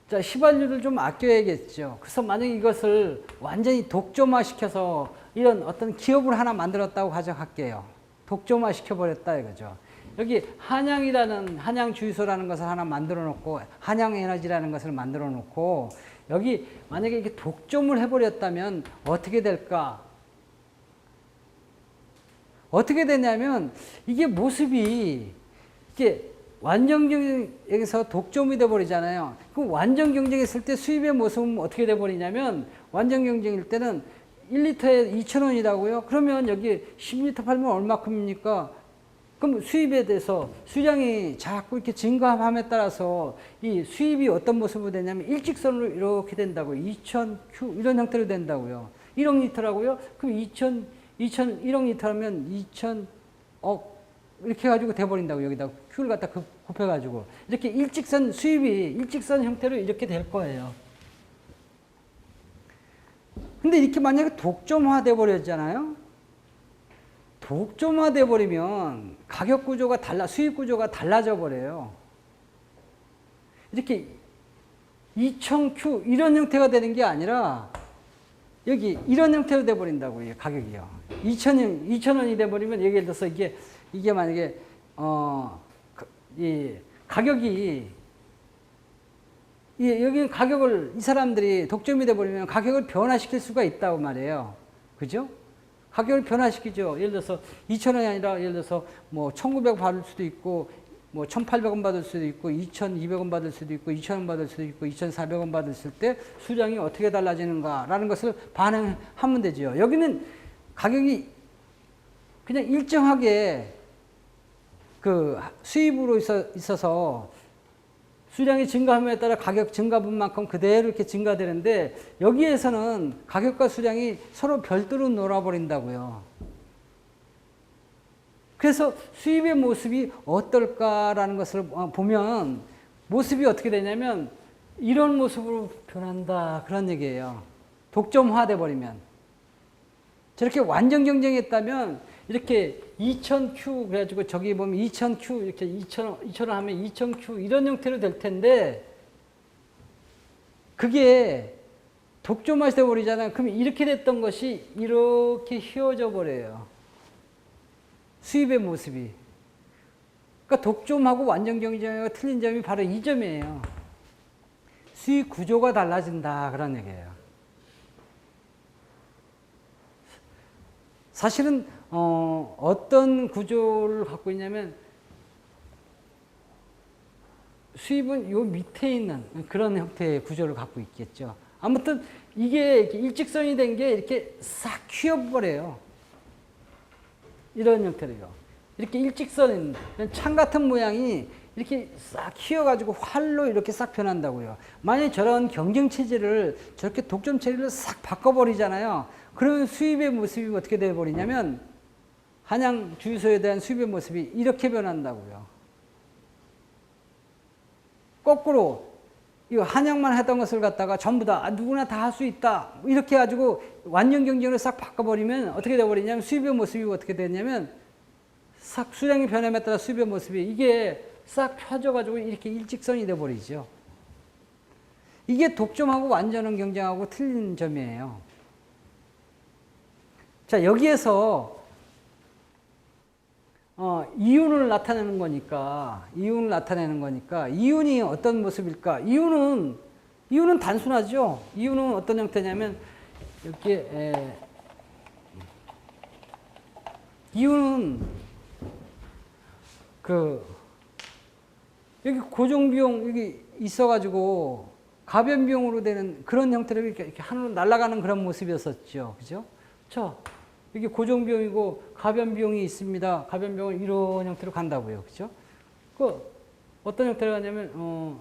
자, 휘발유를 좀 아껴야겠죠. 그래서 만약에 이것을 완전히 독점화시켜서 이런 어떤 기업을 하나 만들었다고 가정할게요. 독점화시켜버렸다 이거죠. 여기 한양 주유소라는 것을 하나 만들어 놓고 한양 에너지라는 것을 만들어 놓고 여기 만약에 이렇게 독점을 해버렸다면 어떻게 될까? 어떻게 되냐면 이게 모습이 이게 완전 경쟁에서 독점이 돼버리잖아요. 그럼 완전 경쟁했을 때 수입의 모습은 어떻게 돼버리냐면 완전 경쟁일 때는 1리터에 2,000원이라고요. 그러면 여기 10리터 팔면 얼마큼입니까? 그럼 수입에 대해서 수량이 자꾸 이렇게 증가함에 따라서 이 수입이 어떤 모습으로 되냐면 일직선으로 이렇게 된다고요. 2,000Q 이런 형태로 된다고요. 1억 리터라고요. 그럼 1억 리터라면 2,000억 이렇게 해가지고 돼버린다고 여기다 Q를 갖다 곱해가지고 이렇게 일직선 수입이 일직선 형태로 이렇게 될 거예요. 근데 이렇게 만약에 독점화 돼버렸잖아요. 독점화 돼버리면 가격 구조가 수입 구조가 달라져 버려요. 이렇게 2,000Q 이런 형태가 되는 게 아니라 여기 이런 형태로 돼버린다고요. 가격이요. 2,000원이 돼버리면 예를 들어서 이게 만약에 이 가격이 여기 가격을 이 사람들이 독점이 돼버리면 가격을 변화시킬 수가 있다고 말이에요. 그죠? 가격을 변화시키죠. 예를 들어서 2,000원이 아니라 예를 들어서 뭐 1,900원 받을 수도 있고 뭐 1,800원 받을 수도 있고 2,200원 받을 수도 있고 2,000원 받을 수도 있고 2,400원 받았을 때 수량이 어떻게 달라지는가라는 것을 반응하면 되죠. 여기는 가격이 그냥 일정하게 그 수입으로 있어서 수량이 증가함에 따라 가격 증가분만큼 그대로 이렇게 증가되는데 여기에서는 가격과 수량이 서로 별도로 놀아버린다고요. 그래서 수입의 모습이 어떨까라는 것을 보면 모습이 어떻게 되냐면 이런 모습으로 변한다 그런 얘기예요. 독점화돼 버리면. 저렇게 완전 경쟁했다면 이렇게 2,000Q 그래가지고 저기 보면 2,000Q 이렇게 2,000원 하면 2,000Q 이런 형태로 될 텐데 그게 독점화돼 버리잖아요. 그럼 이렇게 됐던 것이 이렇게 휘어져 버려요. 수입의 모습이. 그러니까 독점하고 완전 경쟁하고 틀린 점이 바로 이 점이에요. 수입 구조가 달라진다 그런 얘기예요. 사실은 어떤 구조를 갖고 있냐면 수입은 요 밑에 있는 그런 형태의 구조를 갖고 있겠죠. 아무튼 이게 일직선이 된 게 이렇게 싹 휘어버려요. 이런 형태로요. 이렇게 일직선인 창 같은 모양이 이렇게 싹 휘어가지고 활로 이렇게 싹 변한다고요. 만약에 저런 경쟁체제를 저렇게 독점체제를 싹 바꿔버리잖아요. 그러면 수입의 모습이 어떻게 되어버리냐면 한양 주유소에 대한 수입의 모습이 이렇게 변한다고요. 거꾸로 이 한양만 했던 것을 갖다가 전부 다 누구나 다 할 수 있다 이렇게 해가지고 완전 경쟁으로 싹 바꿔버리면 어떻게 되어버리냐면 수입의 모습이 어떻게 되냐면 싹 수량이 변함에 따라 수입의 모습이 이게 싹 펴져가지고 이렇게 일직선이 되어버리죠. 이게 독점하고 완전한 경쟁하고 틀린 점이에요. 자, 여기에서 이윤을 나타내는 거니까 이윤이 어떤 모습일까? 이윤은 단순하죠. 이윤은 어떤 형태냐면 이렇게 이윤은 여기 고정비용 여기 있어가지고 가변비용으로 되는 그런 형태로 이렇게 하늘로 날아가는 그런 모습이었었죠. 그죠? 이게 고정비용이고 가변비용이 있습니다. 가변비용은 이런 형태로 간다고요. 그죠? 어떤 형태로 가냐면,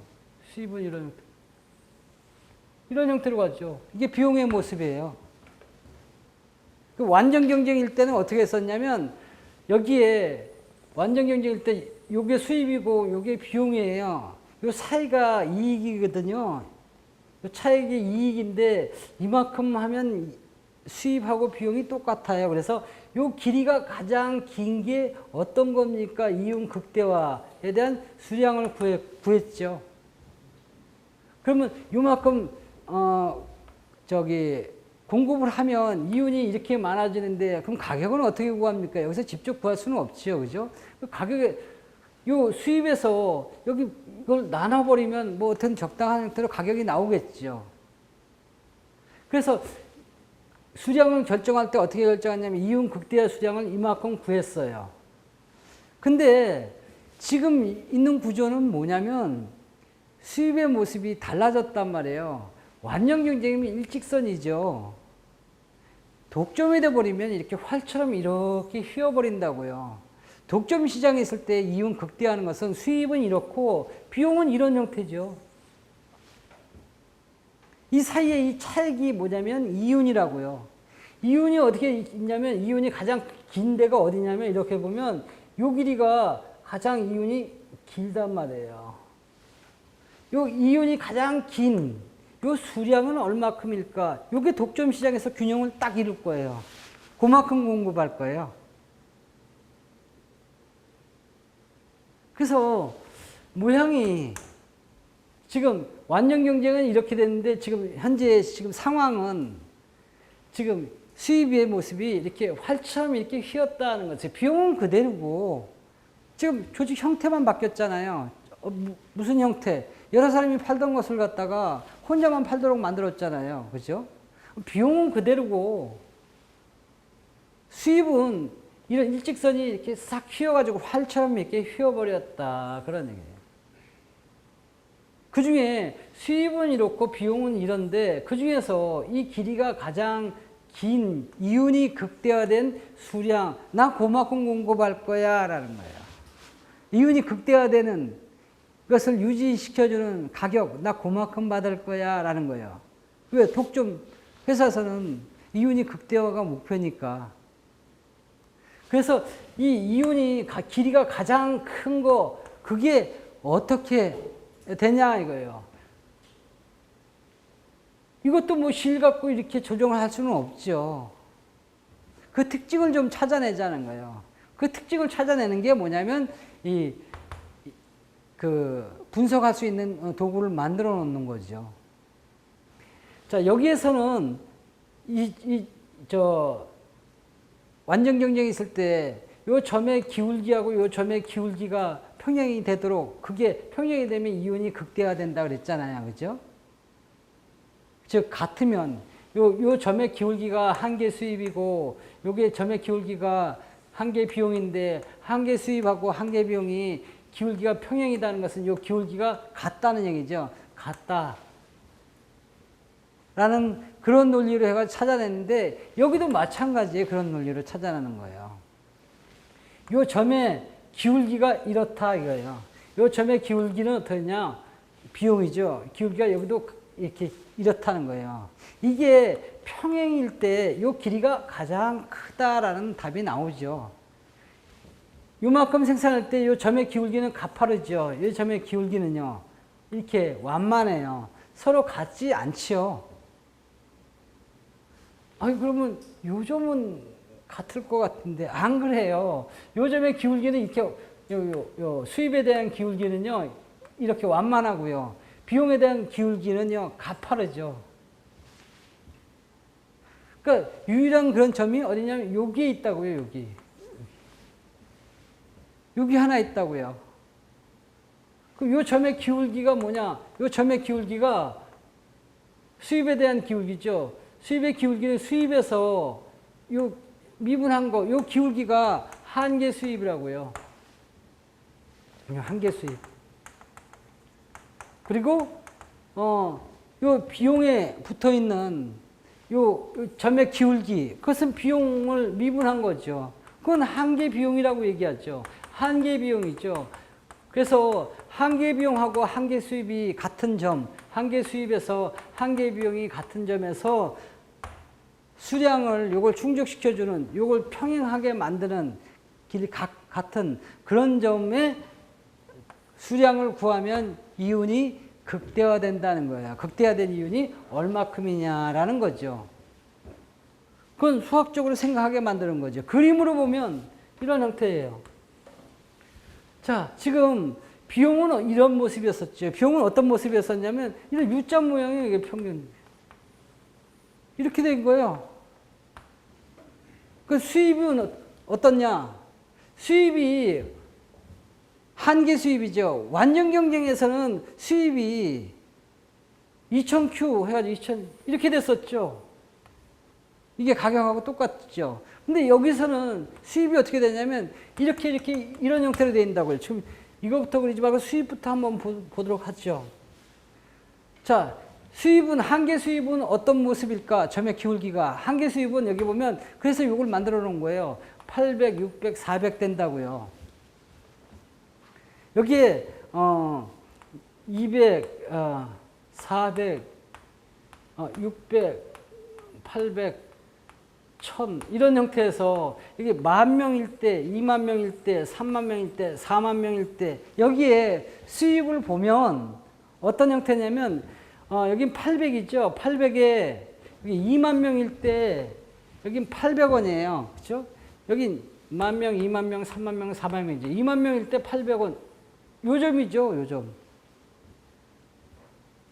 수입은 이런 형태. 이런 형태로 가죠. 이게 비용의 모습이에요. 그 완전 경쟁일 때는 어떻게 했었냐면 여기에 완전 경쟁일 때 요게 수입이고 요게 비용이에요. 요 사이가 이익이거든요. 요 차익이 이익인데 이만큼 하면 수입하고 비용이 똑같아요. 그래서 요 길이가 가장 긴 게 어떤 겁니까? 이윤 극대화에 대한 수량을 구했죠. 그러면 요만큼 공급을 하면 이윤이 이렇게 많아지는데 그럼 가격은 어떻게 구합니까? 여기서 직접 구할 수는 없죠. 그죠? 가격에 요 수입에서 여기 이걸 나눠버리면 뭐 어떤 적당한 형태로 가격이 나오겠죠. 그래서 수량을 결정할 때 어떻게 결정하냐면 이윤 극대화 수량을 이만큼 구했어요. 근데 지금 있는 구조는 뭐냐면 수입의 모습이 달라졌단 말이에요. 완전 경쟁이면 일직선이죠. 독점이 돼버리면 이렇게 활처럼 이렇게 휘어버린다고요. 독점 시장에 있을 때 이윤 극대화하는 것은 수입은 이렇고 비용은 이런 형태죠. 이 사이에 이 차액이 뭐냐면 이윤이라고요. 이윤이 어떻게 있냐면 이윤이 가장 긴 데가 어디냐면 이렇게 보면 요 길이가 가장 이윤이 길단 말이에요. 요 이윤이 가장 긴 요 수량은 얼마큼일까? 요게 독점 시장에서 균형을 딱 이룰 거예요. 그만큼 공급할 거예요. 그래서 모양이 지금 완전 경쟁은 이렇게 됐는데 지금 현재 지금 상황은 지금 수입의 모습이 이렇게 활처럼 이렇게 휘었다는 거죠. 비용은 그대로고 지금 조직 형태만 바뀌었잖아요. 무슨 형태? 여러 사람이 팔던 것을 갖다가 혼자만 팔도록 만들었잖아요. 그죠? 비용은 그대로고 수입은 이런 일직선이 이렇게 싹 휘어가지고 활처럼 이렇게 휘어버렸다. 그런 얘기예요. 그 중에 수입은 이렇고 비용은 이런데 그 중에서 이 길이가 가장 긴 이윤이 극대화된 수량, 나 그만큼 공급할 거야 라는 거예요. 이윤이 극대화되는 그것을 유지시켜주는 가격, 나 그만큼 받을 거야 라는 거예요. 왜? 독점 회사에서는 이윤이 극대화가 목표니까. 그래서 이 이윤이 길이가 가장 큰 거, 그게 어떻게 되냐 이거예요. 이것도 뭐 실 갖고 이렇게 조정을 할 수는 없죠. 그 특징을 좀 찾아내자는 거예요. 그 특징을 찾아내는 게 뭐냐면 분석할 수 있는 도구를 만들어 놓는 거죠. 자, 여기에서는 완전 경쟁이 있을 때 요 점의 기울기하고 요 점의 기울기가 평행이 되도록 그게 평행이 되면 이윤이 극대화된다 그랬잖아요. 그죠? 즉 같으면 요 점의 기울기가 한 개 수입이고 요게 점의 기울기가 한 개 비용인데 한 개 수입하고 한 개 비용이 기울기가 평행이라는 것은 요 기울기가 같다는 얘기죠. 같다. 라는 그런 논리로 해가지고 찾아냈는데 여기도 마찬가지에 그런 논리로 찾아내는 거예요. 요 점의 기울기가 이렇다 이거예요. 요 점의 기울기는 어떠냐? 비용이죠. 기울기가 여기도 이렇게 이렇다는 거예요. 이게 평행일 때 요 길이가 가장 크다라는 답이 나오죠. 요만큼 생산할 때 요 점의 기울기는 가파르죠. 이 점의 기울기는요. 이렇게 완만해요. 서로 같지 않지요. 아니 그러면 요 점은 같을 것 같은데 안 그래요. 요 점의 기울기는 이렇게 요 수입에 대한 기울기는요. 이렇게 완만하고요. 비용에 대한 기울기는요. 가파르죠. 그러니까 유일한 그런 점이 어디냐면 여기에 있다고요. 여기. 여기 하나 있다고요. 그럼 요 점의 기울기가 뭐냐? 요 점의 기울기가 수입에 대한 기울기죠. 수입의 기울기는 수입에서 요 미분한 거, 요 기울기가 한 개 수입이라고요. 한 개 수입. 그리고 요 비용에 붙어 있는 요 점의 기울기, 그것은 비용을 미분한 거죠. 그건 한 개 비용이라고 얘기하죠. 한 개 비용이죠. 그래서 한계 비용하고 한계 수입이 같은 점, 한계 수입에서 한계 비용이 같은 점에서 수량을 요걸 충족시켜주는, 요걸 평행하게 만드는 길이 같은 그런 점에 수량을 구하면 이윤이 극대화된다는 거예요. 극대화된 이윤이 얼마큼이냐라는 거죠. 그건 수학적으로 생각하게 만드는 거죠. 그림으로 보면 이런 형태예요. 자, 지금 비용은 이런 모습이었었죠. 비용은 어떤 모습이었었냐면 이런 U자 모양이 이게 평균 이렇게 된 거예요. 그 수입은 어떻냐? 수입이 한계 수입이죠. 완전 경쟁에서는 수입이 2000Q 해가지고 2000 이렇게 됐었죠. 이게 가격하고 똑같죠. 근데 여기서는 수입이 어떻게 되냐면 이렇게 이런 형태로 된다고요. 지금 이거부터 그리지 말고 수입부터 한번 보도록 하죠. 자, 수입은 한계 수입은 어떤 모습일까? 점의 기울기가 한계 수입은 여기 보면 그래서 이걸 만들어 놓은 거예요. 800, 600, 400 된다고요. 여기에 200, 400, 600, 800, 1000 이런 형태에서 이게 10,000명일 때, 20,000명일 때, 30,000명일 때, 40,000명일 때 여기에 수입을 보면 어떤 형태냐면 여긴 800이죠. 800에 여기 20,000명일 때 여긴 800원이에요. 그렇죠? 여긴 10,000명, 20,000명, 30,000명, 40,000명이죠. 20,000명일 때 800원. 요점이죠, 요점.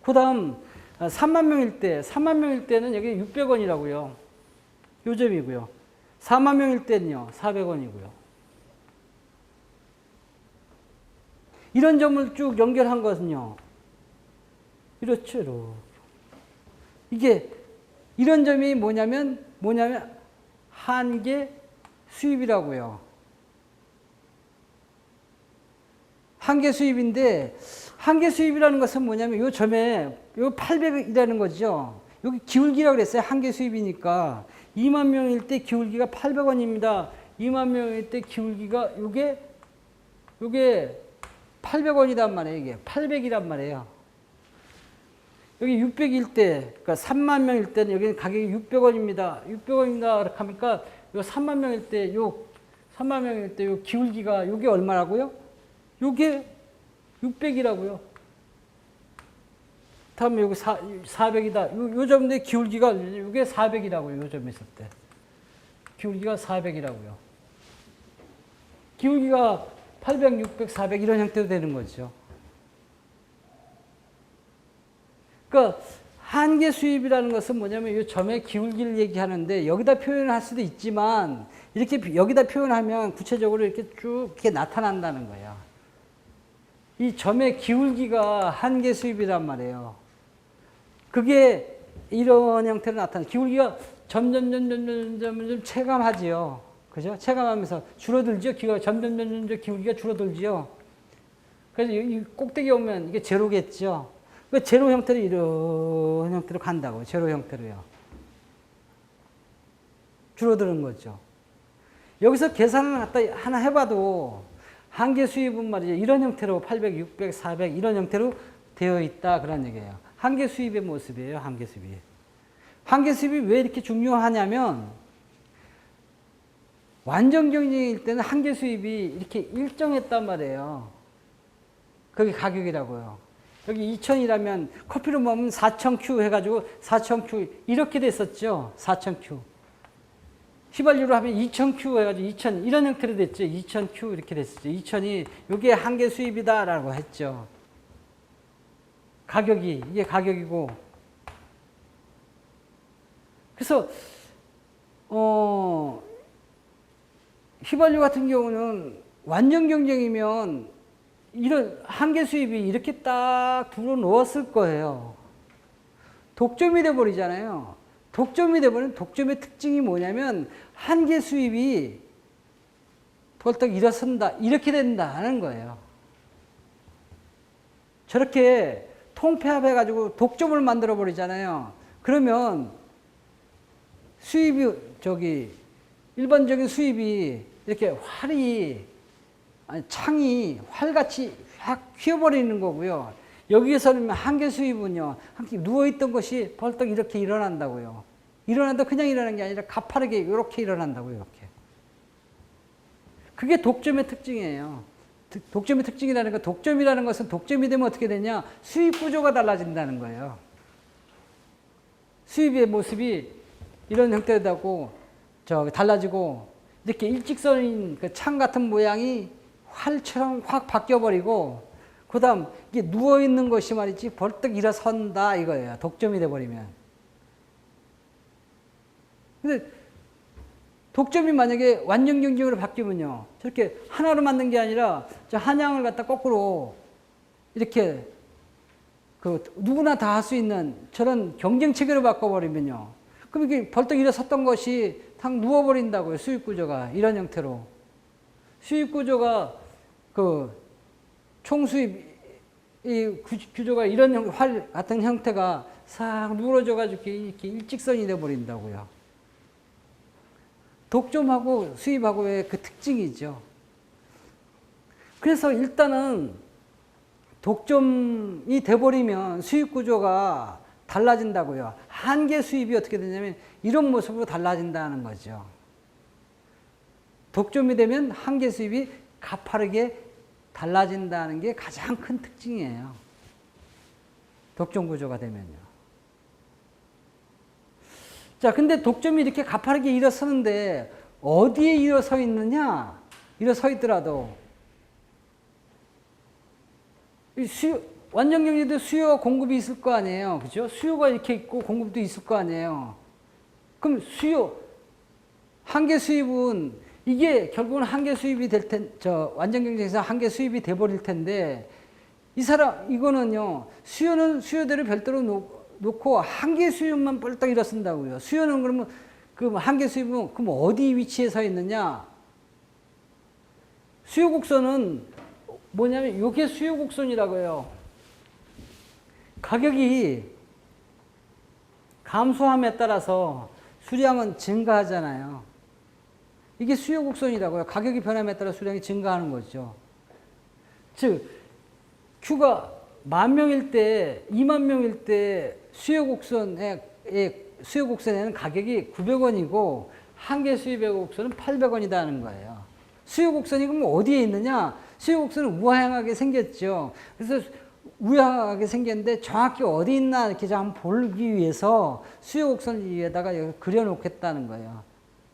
그 다음 30,000명일 때, 30,000명일 때는 여기 600원이라고요. 요점이고요. 40,000명일 때는요, 400원이고요. 이런 점을 쭉 연결한 것은요, 이렇죠, 이렇게. 이게, 이런 점이 뭐냐면 한계 수입이라고요. 한계 수입인데, 한계 수입이라는 것은 뭐냐면 요 점에, 요 800이라는 거죠. 여기 기울기라고 그랬어요. 한계 수입이니까. 20,000명일 때 기울기가 800원입니다. 20,000명일 때 기울기가 요게 800원이란 말이에요. 이게 800이란 말이에요. 여기 600일 때, 그러니까 30,000명일 때는 여기는 가격이 600원입니다. 600원입니다. 이렇게 하니까 요 30,000명일 때, 요 30,000명일 때 요 기울기가 요게 얼마라고요? 요게 600이라고요. 다음에 여기 400이다. 요 점의 기울기가 이게 400이라고요. 요 점에 있을 때. 기울기가 400이라고요. 기울기가 800, 600, 400 이런 형태로 되는 거죠. 그러니까 한계 수입이라는 것은 뭐냐면 이 점의 기울기를 얘기하는데 여기다 표현을 할 수도 있지만 이렇게 여기다 표현하면 구체적으로 이렇게 쭉 이렇게 나타난다는 거예요. 이 점의 기울기가 한계 수입이란 말이에요. 그게 이런 형태로 나타나요. 기울기가 점점 체감하지요. 그죠? 체감하면서 줄어들죠. 점점 기울기가 줄어들죠. 그래서 이 꼭대기 오면 이게 제로겠죠. 그 제로 형태로 이런 형태로 간다고. 제로 형태로요. 줄어드는 거죠. 여기서 계산을 갖다 하나 해봐도 한계 수입은 말이죠. 이런 형태로 800, 600, 400 이런 형태로 되어 있다. 그런 얘기예요. 한계 수입의 모습이에요. 한계 수입이. 한계 수입이 왜 이렇게 중요하냐면 완전 경쟁일 때는 한계 수입이 이렇게 일정했단 말이에요. 그게 가격이라고요. 여기 2,000이라면 커피로 먹으면 4,000Q 해가지고 4,000Q 이렇게 됐었죠. 4,000Q. 휘발유로 하면 2,000Q 해가지고 2,000 이런 형태로 됐죠. 2,000Q 이렇게 됐었죠. 2,000이 이게 한계 수입이다라고 했죠. 가격이 이게 가격이고 그래서 휘발유 같은 경우는 완전 경쟁이면 이런 한계 수입이 이렇게 딱 들어 놓았을 거예요. 독점이 돼 버리잖아요. 독점이 돼 버리면 독점의 특징이 뭐냐면 한계 수입이 벌떡 일어선다 이렇게 된다는 거예요. 저렇게 통폐합해가지고 독점을 만들어 버리잖아요. 그러면 수입이 일반적인 수입이 이렇게 활이 창이 활같이 확 휘어버리는 거고요. 여기에서는 한계 수입은요, 함께 누워있던 것이 벌떡 이렇게 일어난다고요. 일어난다 그냥 일어나는 게 아니라 가파르게 이렇게 일어난다고요, 이렇게. 그게 독점의 특징이에요. 독점의 특징이라는 건, 독점이라는 것은 독점이 되면 어떻게 되냐? 수입 구조가 달라진다는 거예요. 수입의 모습이 이런 형태다고 달라지고, 이렇게 일직선인 그 창 같은 모양이 활처럼 확 바뀌어버리고, 그 다음 이게 누워있는 것이 말이지 벌떡 일어선다 이거예요. 독점이 돼버리면. 근데 독점이 만약에 완전경직으로 바뀌면요, 저렇게 하나로 만든 게 아니라 저 한양을 갖다 거꾸로 이렇게 그 누구나 다 할 수 있는 저런 경쟁 체계로 바꿔버리면요, 그럼 이게 벌떡 일어섰던 것이 다 누워버린다고요. 수익 구조가 이런 형태로. 수익 구조가 그 총수입 이 구조가 이런 활 같은 형태가 싹 누러져가지고 이렇게 일직선이 돼버린다고요. 독점하고 수입하고의 그 특징이죠. 그래서 일단은 독점이 돼버리면 수입 구조가 달라진다고요. 한계 수입이 어떻게 되냐면 이런 모습으로 달라진다는 거죠. 독점이 되면 한계 수입이 가파르게 달라진다는 게 가장 큰 특징이에요. 독점 구조가 되면요. 자, 근데 독점이 이렇게 가파르게 일어서는데 어디에 일어서 있느냐? 일어서 있더라도 완전 경제도 수요와 공급이 있을 거 아니에요. 그죠? 수요가 이렇게 있고 공급도 있을 거 아니에요. 그럼 한계 수입은 이게 결국은 한계 수입이 될 완전 경제에서 한계 수입이 돼 버릴 텐데, 이거는요, 수요는 수요대로 별도로 놓고 한계 수입만 뻘떡 일어선다고요. 수요는 그러면 그 한계 수입은 그럼 어디 위치에 서 있느냐? 수요 곡선은 뭐냐면 이게 수요 곡선이라고요. 가격이 감소함에 따라서 수량은 증가하잖아요. 이게 수요 곡선이라고요. 가격이 변함에 따라 수량이 증가하는 거죠. 즉, Q가 10,000명일 때, 20,000명일 때 수요 곡선에는 가격이 900원이고 한계 수입의 곡선은 800원이다는 거예요. 수요 곡선이 그럼 어디에 있느냐? 수요 곡선은 우하향하게 생겼죠. 그래서 우하향하게 생겼는데 정확히 어디 있나 이렇게 한번 보기 위해서 수요 곡선 위에다가 여기 그려놓겠다는 거예요.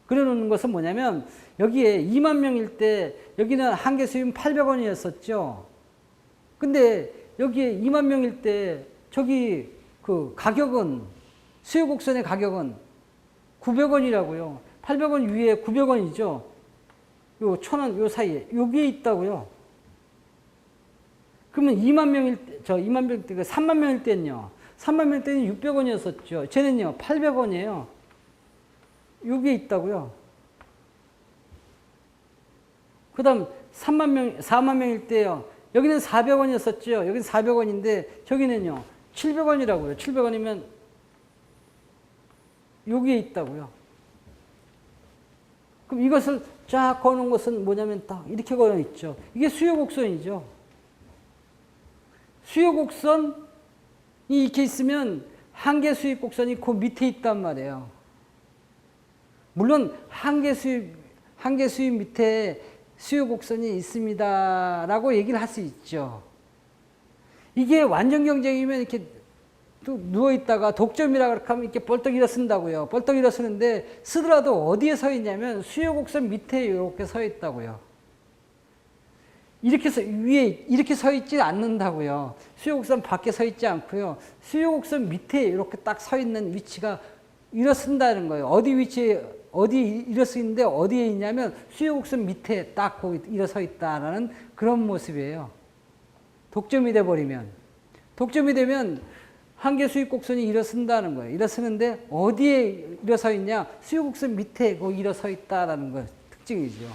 그려놓는 것은 뭐냐면 여기에 20,000명일 때 여기는 한계 수입은 800원이었었죠. 근데 여기에 20,000명일 때 저기 그 가격은 수요 곡선의 가격은 900원이라고요. 800원 위에 900원이죠. 요 1,000원 요 사이에 여기에 있다고요. 그러면 20,000명일 때, 20,000명 때, 30,000명일 때는요. 30,000명 때는 600원이었었죠. 쟤는요, 800원이에요. 여기에 있다고요. 그 다음 40,000명일 때요. 여기는 400원이었었죠. 여기는 400원인데 저기는요. 700원이라고요. 700원이면 여기에 있다고요. 그럼 이것을 쫙 거는 것은 뭐냐면 딱 이렇게 걸어 있죠. 이게 수요 곡선이죠. 수요 곡선이 이렇게 있으면 한계 수입 곡선이 그 밑에 있단 말이에요. 물론 한계 수입 밑에 수요 곡선이 있습니다라고 얘기를 할 수 있죠. 이게 완전 경쟁이면 이렇게 또 누워있다가 독점이라 하면 이렇게 벌떡 일어선다고요. 벌떡 일어서는데 쓰더라도 어디에 서 있냐면 수요 곡선 밑에 이렇게 서 있다고요. 이렇게 위에 이렇게 서 있지 않는다고요. 수요 곡선 밖에 서 있지 않고요. 수요 곡선 밑에 이렇게 딱 서 있는 위치가 일어선다는 거예요. 어디 일어서 있는데 어디에 있냐면 수요 곡선 밑에 딱 거기 일어서 있다라는 그런 모습이에요. 독점이 돼버리면. 독점이 되면 한계 수익 곡선이 일어선다는 거예요. 일어서는데 어디에 일어서 있냐? 수요 곡선 밑에 거기 일어서 있다라는 거 특징이죠.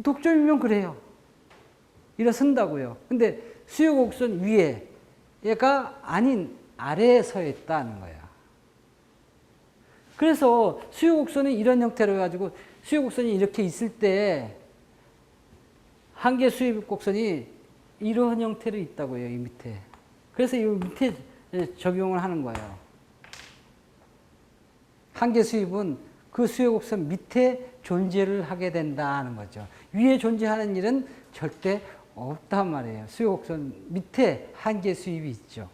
독점이면 그래요. 일어선다고요. 근데 수요 곡선 위에 얘가 아닌 아래에 서 있다는 거예요. 그래서 수요 곡선은 이런 형태로 해가지고 수요 곡선이 이렇게 있을 때 한계 수입 곡선이 이러한 형태로 있다고요, 이 밑에. 그래서 이 밑에 적용을 하는 거예요. 한계 수입은 그 수요 곡선 밑에 존재를 하게 된다는 거죠. 위에 존재하는 일은 절대 없단 말이에요. 수요 곡선 밑에 한계 수입이 있죠.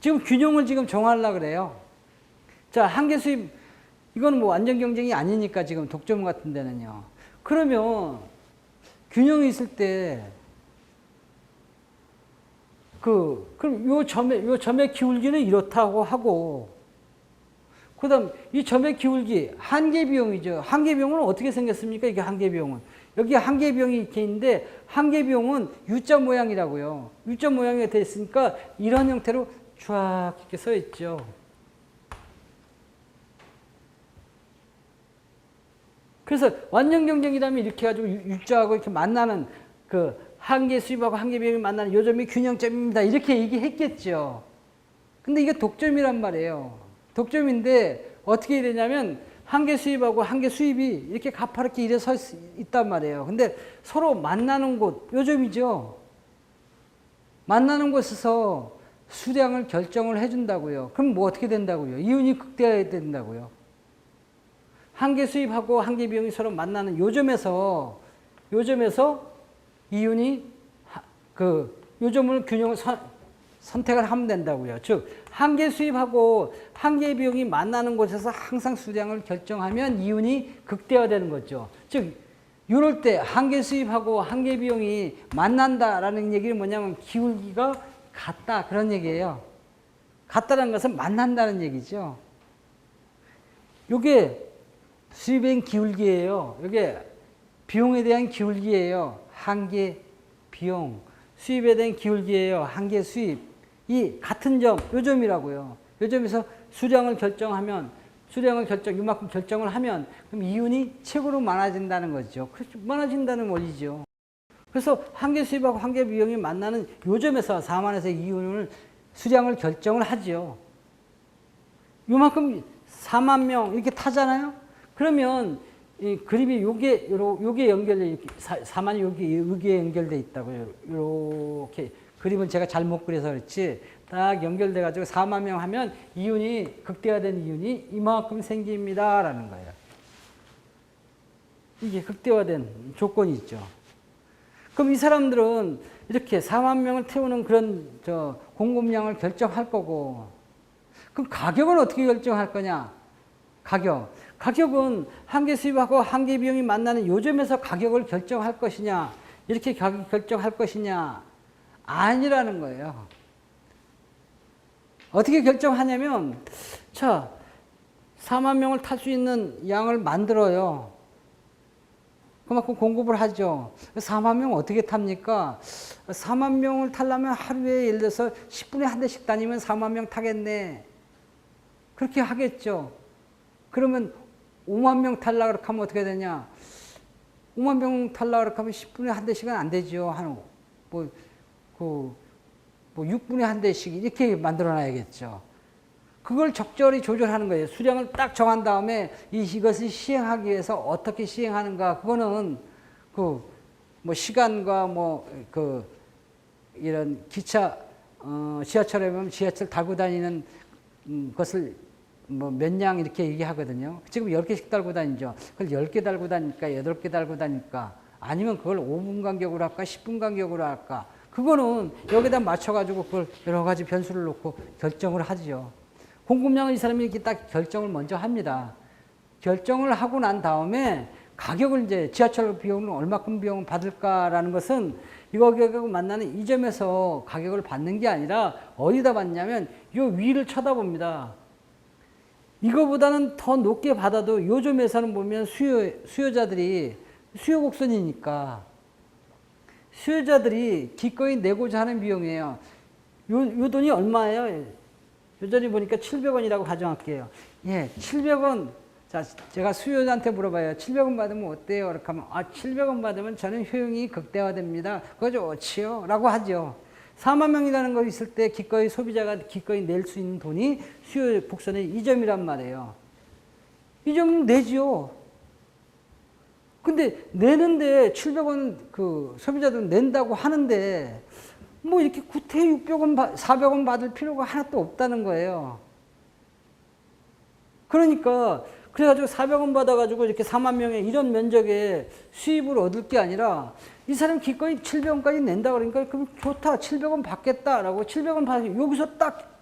지금 균형을 지금 정하려고 그래요. 자, 한계 수입, 이건 뭐 완전 경쟁이 아니니까 지금 독점 같은 데는요. 그러면 균형이 있을 때, 그럼 요 점의 기울기는 이렇다고 하고, 그 다음 이 점의 기울기, 한계 비용이죠. 한계 비용은 어떻게 생겼습니까? 이게 한계 비용은. 여기 한계 비용이 이렇게 있는데, 한계 비용은 U자 모양이라고요. U자 모양이 되어 있으니까 이런 형태로 쫙 이렇게 써 있죠. 그래서 완전 경쟁이라면 이렇게 해가지고 U자하고 이렇게 만나는 그 한계 수입하고 한계 비용이 만나는 요점이 균형점입니다. 이렇게 얘기했겠죠. 근데 이게 독점이란 말이에요. 독점인데 어떻게 되냐면 한계 수입하고 한계 수입이 이렇게 가파르게 이래 서 있단 말이에요. 근데 서로 만나는 곳, 요점이죠. 만나는 곳에서 수량을 결정을 해준다고요. 그럼 뭐 어떻게 된다고요? 이윤이 극대화해야 된다고요. 한계 수입하고 한계 비용이 서로 만나는 요점에서 이윤이 요점을 균형을 선택을 하면 된다고요. 즉 한계 수입하고 한계 비용이 만나는 곳에서 항상 수량을 결정하면 이윤이 극대화되는 거죠. 즉 이럴 때 한계 수입하고 한계 비용이 만난다라는 얘기는 뭐냐면 기울기가 같다 그런 얘기예요. 같다는 것은 만난다는 얘기죠. 이게 수입의 기울기예요. 이게 비용에 대한 기울기예요. 한계 비용. 수입에 대한 기울기예요. 한계 수입. 이 같은 점, 요점이라고요. 요점에서 수량을 이만큼 결정을 하면 그럼 이윤이 최고로 많아진다는 거죠. 그렇죠. 많아진다는 원리죠. 그래서 한계 수입하고 한계 비용이 만나는 요점에서 4만에서 이윤을 수량을 결정을 하죠. 요만큼 4만 명 이렇게 타잖아요. 그러면 이 그림이 요게 연결돼 4만이 여기에 연결돼 있다고요. 이렇게 그림은 제가 잘못 그려서 그렇지 딱 연결돼 가지고 4만 명 하면 이윤이 극대화된 이윤이 이만큼 생깁니다라는 거예요. 이게 극대화된 조건이 있죠. 그럼 이 사람들은 이렇게 4만 명을 태우는 그런 공급량을 결정할 거고, 그럼 가격은 어떻게 결정할 거냐? 가격은 한계 수입하고 한계 비용이 만나는 요점에서 가격을 결정할 것이냐, 이렇게 가격 결정할 것이냐, 아니라는 거예요. 어떻게 결정하냐면, 자, 4만 명을 탈 수 있는 양을 만들어요. 그만큼 공급을 하죠. 4만 명 어떻게 탑니까? 4만 명을 타려면 하루에 예를 들어서 10분에 한 대씩 다니면 4만 명 타겠네. 그렇게 하겠죠. 그러면 5만 명 탈라 그렇게 하면 어떻게 되냐? 5만 명 탈라 그렇게 하면 10분에 한 대씩은 안 되죠. 6분에 한 대씩 이렇게 만들어 놔야겠죠. 그걸 적절히 조절하는 거예요. 수량을 딱 정한 다음에 이것을 시행하기 위해서 어떻게 시행하는가. 그거는 시간과 이런 기차, 지하철에 보면 지하철 달고 다니는 것을 몇 냥 이렇게 얘기하거든요. 지금 10개씩 달고 다니죠. 그걸 10개 달고 다니까, 8개 달고 다니까, 아니면 그걸 5분 간격으로 할까, 10분 간격으로 할까. 그거는 여기다 맞춰가지고 그걸 여러 가지 변수를 놓고 결정을 하죠. 공급량은 이 사람이 이렇게 딱 결정을 먼저 합니다. 결정을 하고 난 다음에 가격을 이제 지하철 비용은 얼마큼 비용을 받을까라는 것은 이거 가격을 만나는 이 점에서 가격을 받는 게 아니라 어디다 받냐면 요 위를 쳐다봅니다. 이거보다는 더 높게 받아도 요점에서는 보면 수요자들이 수요 곡선이니까 수요자들이 기꺼이 내고자 하는 비용이에요. 요 돈이 얼마예요? 요전에 보니까 700원이라고 가정할게요. 예, 700원. 자, 제가 수요자한테 물어봐요. 700원 받으면 어때요? 이렇게 하면, 700원 받으면 저는 효용이 극대화됩니다. 그거 좋지요? 라고 하죠. 4만 명이라는 거 있을 때 소비자가 기꺼이 낼 수 있는 돈이 수요 곡선의 이 점이란 말이에요. 이 점은 내죠. 근데 내는데 700원 그 소비자들은 낸다고 하는데 뭐 이렇게 구태에 600원, 400원 받을 필요가 하나도 없다는 거예요. 그러니까 그래가지고 400원 받아가지고 이렇게 4만 명의 이런 면적의 수입을 얻을 게 아니라 이 사람 기꺼이 700원까지 낸다 그러니까 그럼 좋다 700원 받겠다라고 700원 받으면 여기서 딱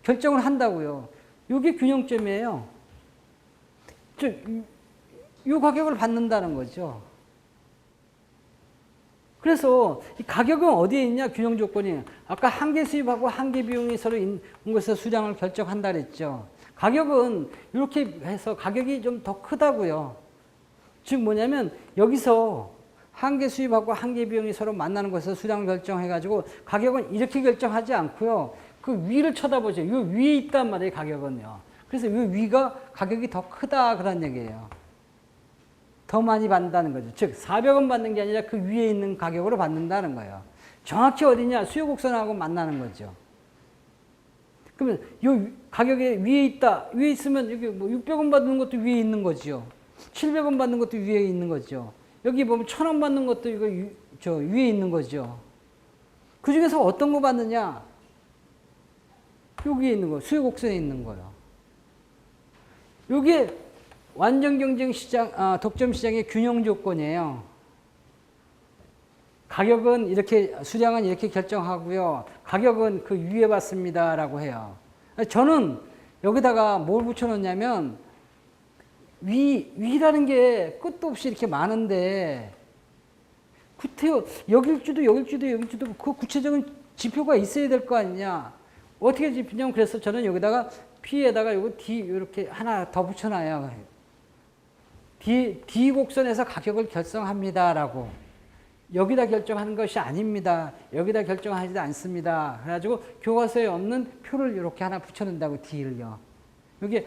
결정을 한다고요. 이게 균형점이에요. 이 가격을 받는다는 거죠. 그래서 이 가격은 어디에 있냐 균형 조건이 아까 한계 수입하고 한계 비용이 서로 있는 곳에서 수량을 결정한다 그랬죠. 가격은 이렇게 해서 가격이 좀 더 크다고요. 즉 뭐냐면 여기서 한계 수입하고 한계 비용이 서로 만나는 곳에서 수량을 결정해가지고 가격은 이렇게 결정하지 않고요. 그 위를 쳐다보죠. 이 위에 있단 말이에요. 가격은요. 그래서 이 위가 가격이 더 크다 그런 얘기예요. 더 많이 받는다는 거죠. 즉 400원 받는 게 아니라 그 위에 있는 가격으로 받는다는 거예요. 정확히 어디냐? 수요 곡선하고 만나는 거죠. 그러면 이 가격이 위에 있다. 위에 있으면 여기 뭐 600원 받는 것도 위에 있는 거죠. 700원 받는 것도 위에 있는 거죠. 여기 보면 1000원 받는 것도 이거 저 위에 있는 거죠. 그 중에서 어떤 거 받느냐? 여기에 있는 거, 수요 곡선에 있는 거예요. 이게 완전 경쟁 시장, 독점 시장의 균형 조건이에요. 가격은 이렇게, 수량은 이렇게 결정하고요. 가격은 그 위에 받습니다라고 해요. 저는 여기다가 뭘 붙여놓냐면, 위라는 게 끝도 없이 이렇게 많은데, 구태여, 여길 주도 그 구체적인 지표가 있어야 될 거 아니냐. 어떻게 지표냐면, 그래서 저는 여기다가 P에다가 요거 D 이렇게 하나 더 붙여놔요. D 곡선에서 가격을 결정합니다라고. 여기다 결정하는 것이 아닙니다. 여기다 결정하지도 않습니다. 그래가지고 교과서에 없는 표를 이렇게 하나 붙여놓는다고 D를요. 이게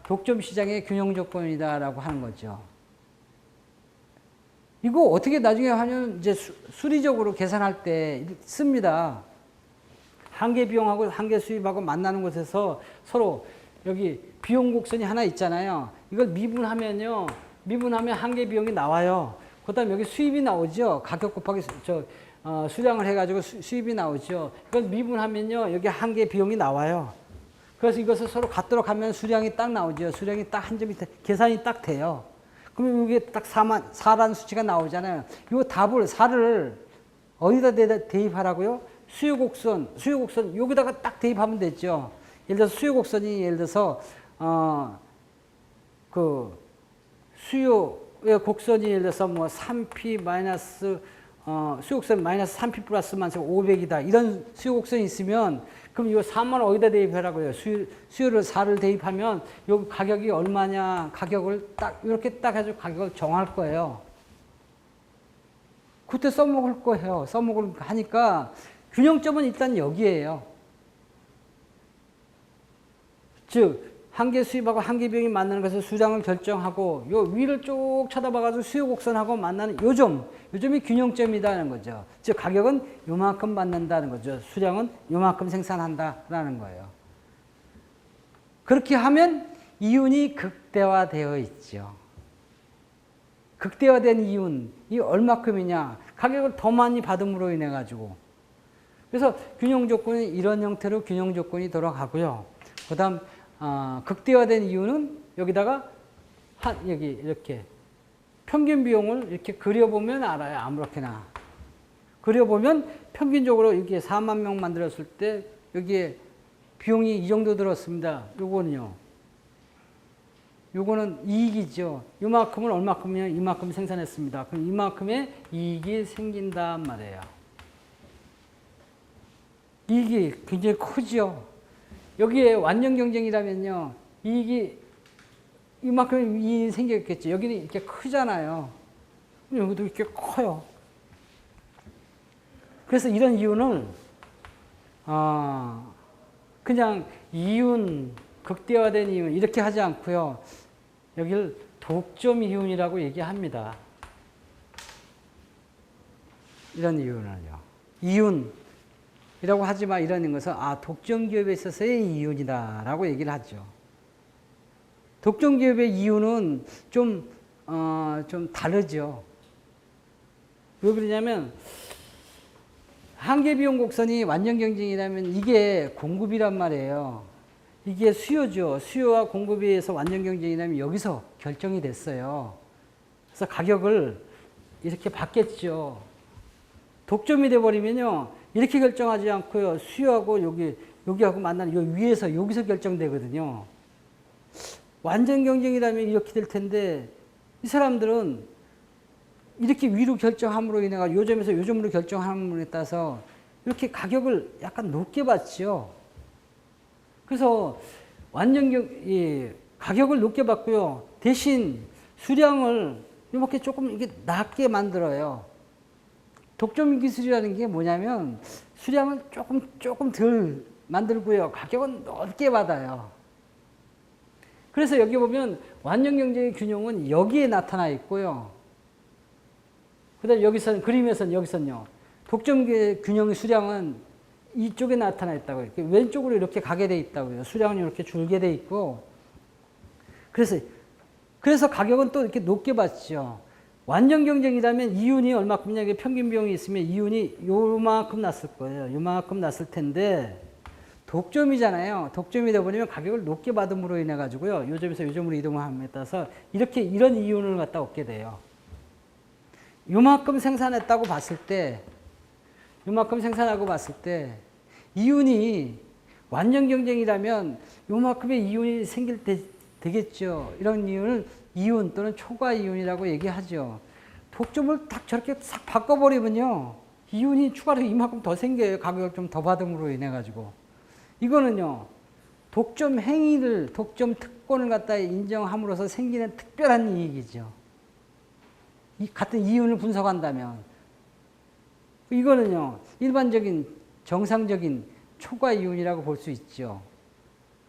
독점 시장의 균형 조건이다라고 하는 거죠. 이거 어떻게 나중에 하면 이제 수리적으로 계산할 때 씁니다. 한계 비용하고 한계 수입하고 만나는 곳에서 서로 여기 비용 곡선이 하나 있잖아요. 이걸 미분하면요. 미분하면 한계 비용이 나와요. 그 다음에 여기 수입이 나오죠. 가격 곱하기 수량을 해가지고 수입이 나오죠. 이걸 미분하면요. 여기 한계 비용이 나와요. 그래서 이것을 서로 갖도록 하면 수량이 딱 나오죠. 수량이 딱 한 점이 계산이 딱 돼요. 그러면 이게 딱 4라는 수치가 나오잖아요. 이 답을 4를 어디다 대입하라고요? 수요곡선 여기다가 딱 대입하면 되죠. 예를 들어서 수요곡선이 예를 들어서 그 수요의 곡선이 예를 들어서 뭐 3p 마이너스 수요곡선 마이너스 3p 플러스 만세 500이다. 이런 수요곡선이 있으면 그럼 이 4만 어디다 대입하라고요? 수요를 4를 대입하면 여기 가격이 얼마냐? 가격을 딱 이렇게 딱 해서 가격을 정할 거예요. 그때 써먹을 거예요. 써먹을 하니까 균형점은 일단 여기에요. 즉 한계 수입하고 한계 비용이 만나는 것에서 수량을 결정하고 요 위를 쭉 쳐다봐가지고 수요 곡선하고 만나는 요점이 균형점이다는 거죠. 즉 가격은 요만큼 받는다는 거죠. 수량은 요만큼 생산한다라는 거예요. 그렇게 하면 이윤이 극대화되어 있죠. 극대화된 이윤이 얼마큼이냐? 가격을 더 많이 받음으로 인해 가지고. 그래서 균형 조건이 이런 형태로 균형 조건이 돌아가고요. 그다음 극대화된 이유는 여기다가 여기 이렇게 평균 비용을 이렇게 그려보면 알아요. 아무렇게나 그려보면 평균적으로 여기에 4만 명 만들었을 때 여기에 비용이 이 정도 들었습니다. 요거는 이익이죠. 요만큼을 얼마큼이면 이만큼 생산했습니다. 그럼 이만큼의 이익이 생긴단 말이에요. 이익이 굉장히 크죠. 여기에 완전 경쟁이라면요, 이익이 이만큼 이익이 생겼겠죠. 여기는 이렇게 크잖아요. 여기도 이렇게 커요. 그래서 이런 이윤을 그냥 이윤, 극대화된 이윤 이렇게 하지 않고요. 여기를 독점 이윤이라고 얘기합니다. 이런 이윤을요. 이윤이라고 하지만 이런 것은 독점 기업에 있어서의 이윤이다라고 얘기를 하죠. 독점 기업의 이윤은 좀 좀 다르죠. 왜 그러냐면 한계 비용 곡선이 완전 경쟁이라면 이게 공급이란 말이에요. 이게 수요죠. 수요와 공급에 의해서 완전 경쟁이라면 여기서 결정이 됐어요. 그래서 가격을 이렇게 받겠죠. 독점이 돼버리면요. 이렇게 결정하지 않고요. 수요하고 여기하고 만나는 요 위에서 여기서 결정되거든요. 완전 경쟁이라면 이렇게 될 텐데 이 사람들은 이렇게 위로 결정함으로 인해 가지고 요점에서 요점으로 결정함으로 따라서 이렇게 가격을 약간 높게 받죠. 그래서 가격을 높게 받고요. 대신 수량을 이렇게 조금 이게 낮게 만들어요. 독점 기술이라는 게 뭐냐면 수량을 조금 덜 만들고요. 가격은 높게 받아요. 그래서 여기 보면 완전 경쟁의 균형은 여기에 나타나 있고요. 그다음 여기서는요. 독점 균형의 수량은 이쪽에 나타나 있다고요. 왼쪽으로 이렇게 가게 돼 있다고요. 수량은 이렇게 줄게 돼 있고. 그래서 가격은 또 이렇게 높게 받죠. 완전 경쟁이라면 이윤이 얼마큼이냐, 평균 비용이 있으면 이윤이 요만큼 났을 거예요. 요만큼 났을 텐데, 독점이잖아요. 독점이 되다 보면 가격을 높게 받음으로 인해 가지고요. 요점에서 요점으로 이동함에 따라서 이런 이윤을 갖다 얻게 돼요. 요만큼 생산했다고 봤을 때, 이윤이 완전 경쟁이라면 요만큼의 이윤이 되겠죠. 이런 이윤을 이윤 또는 초과 이윤이라고 얘기하죠. 독점을 딱 저렇게 싹 바꿔버리면요. 이윤이 추가로 이만큼 더 생겨요. 가격을 좀 더 받음으로 인해 가지고. 이거는요. 독점 특권을 갖다 인정함으로써 생기는 특별한 이익이죠. 같은 이윤을 분석한다면. 이거는요. 일반적인 정상적인 초과 이윤이라고 볼 수 있죠.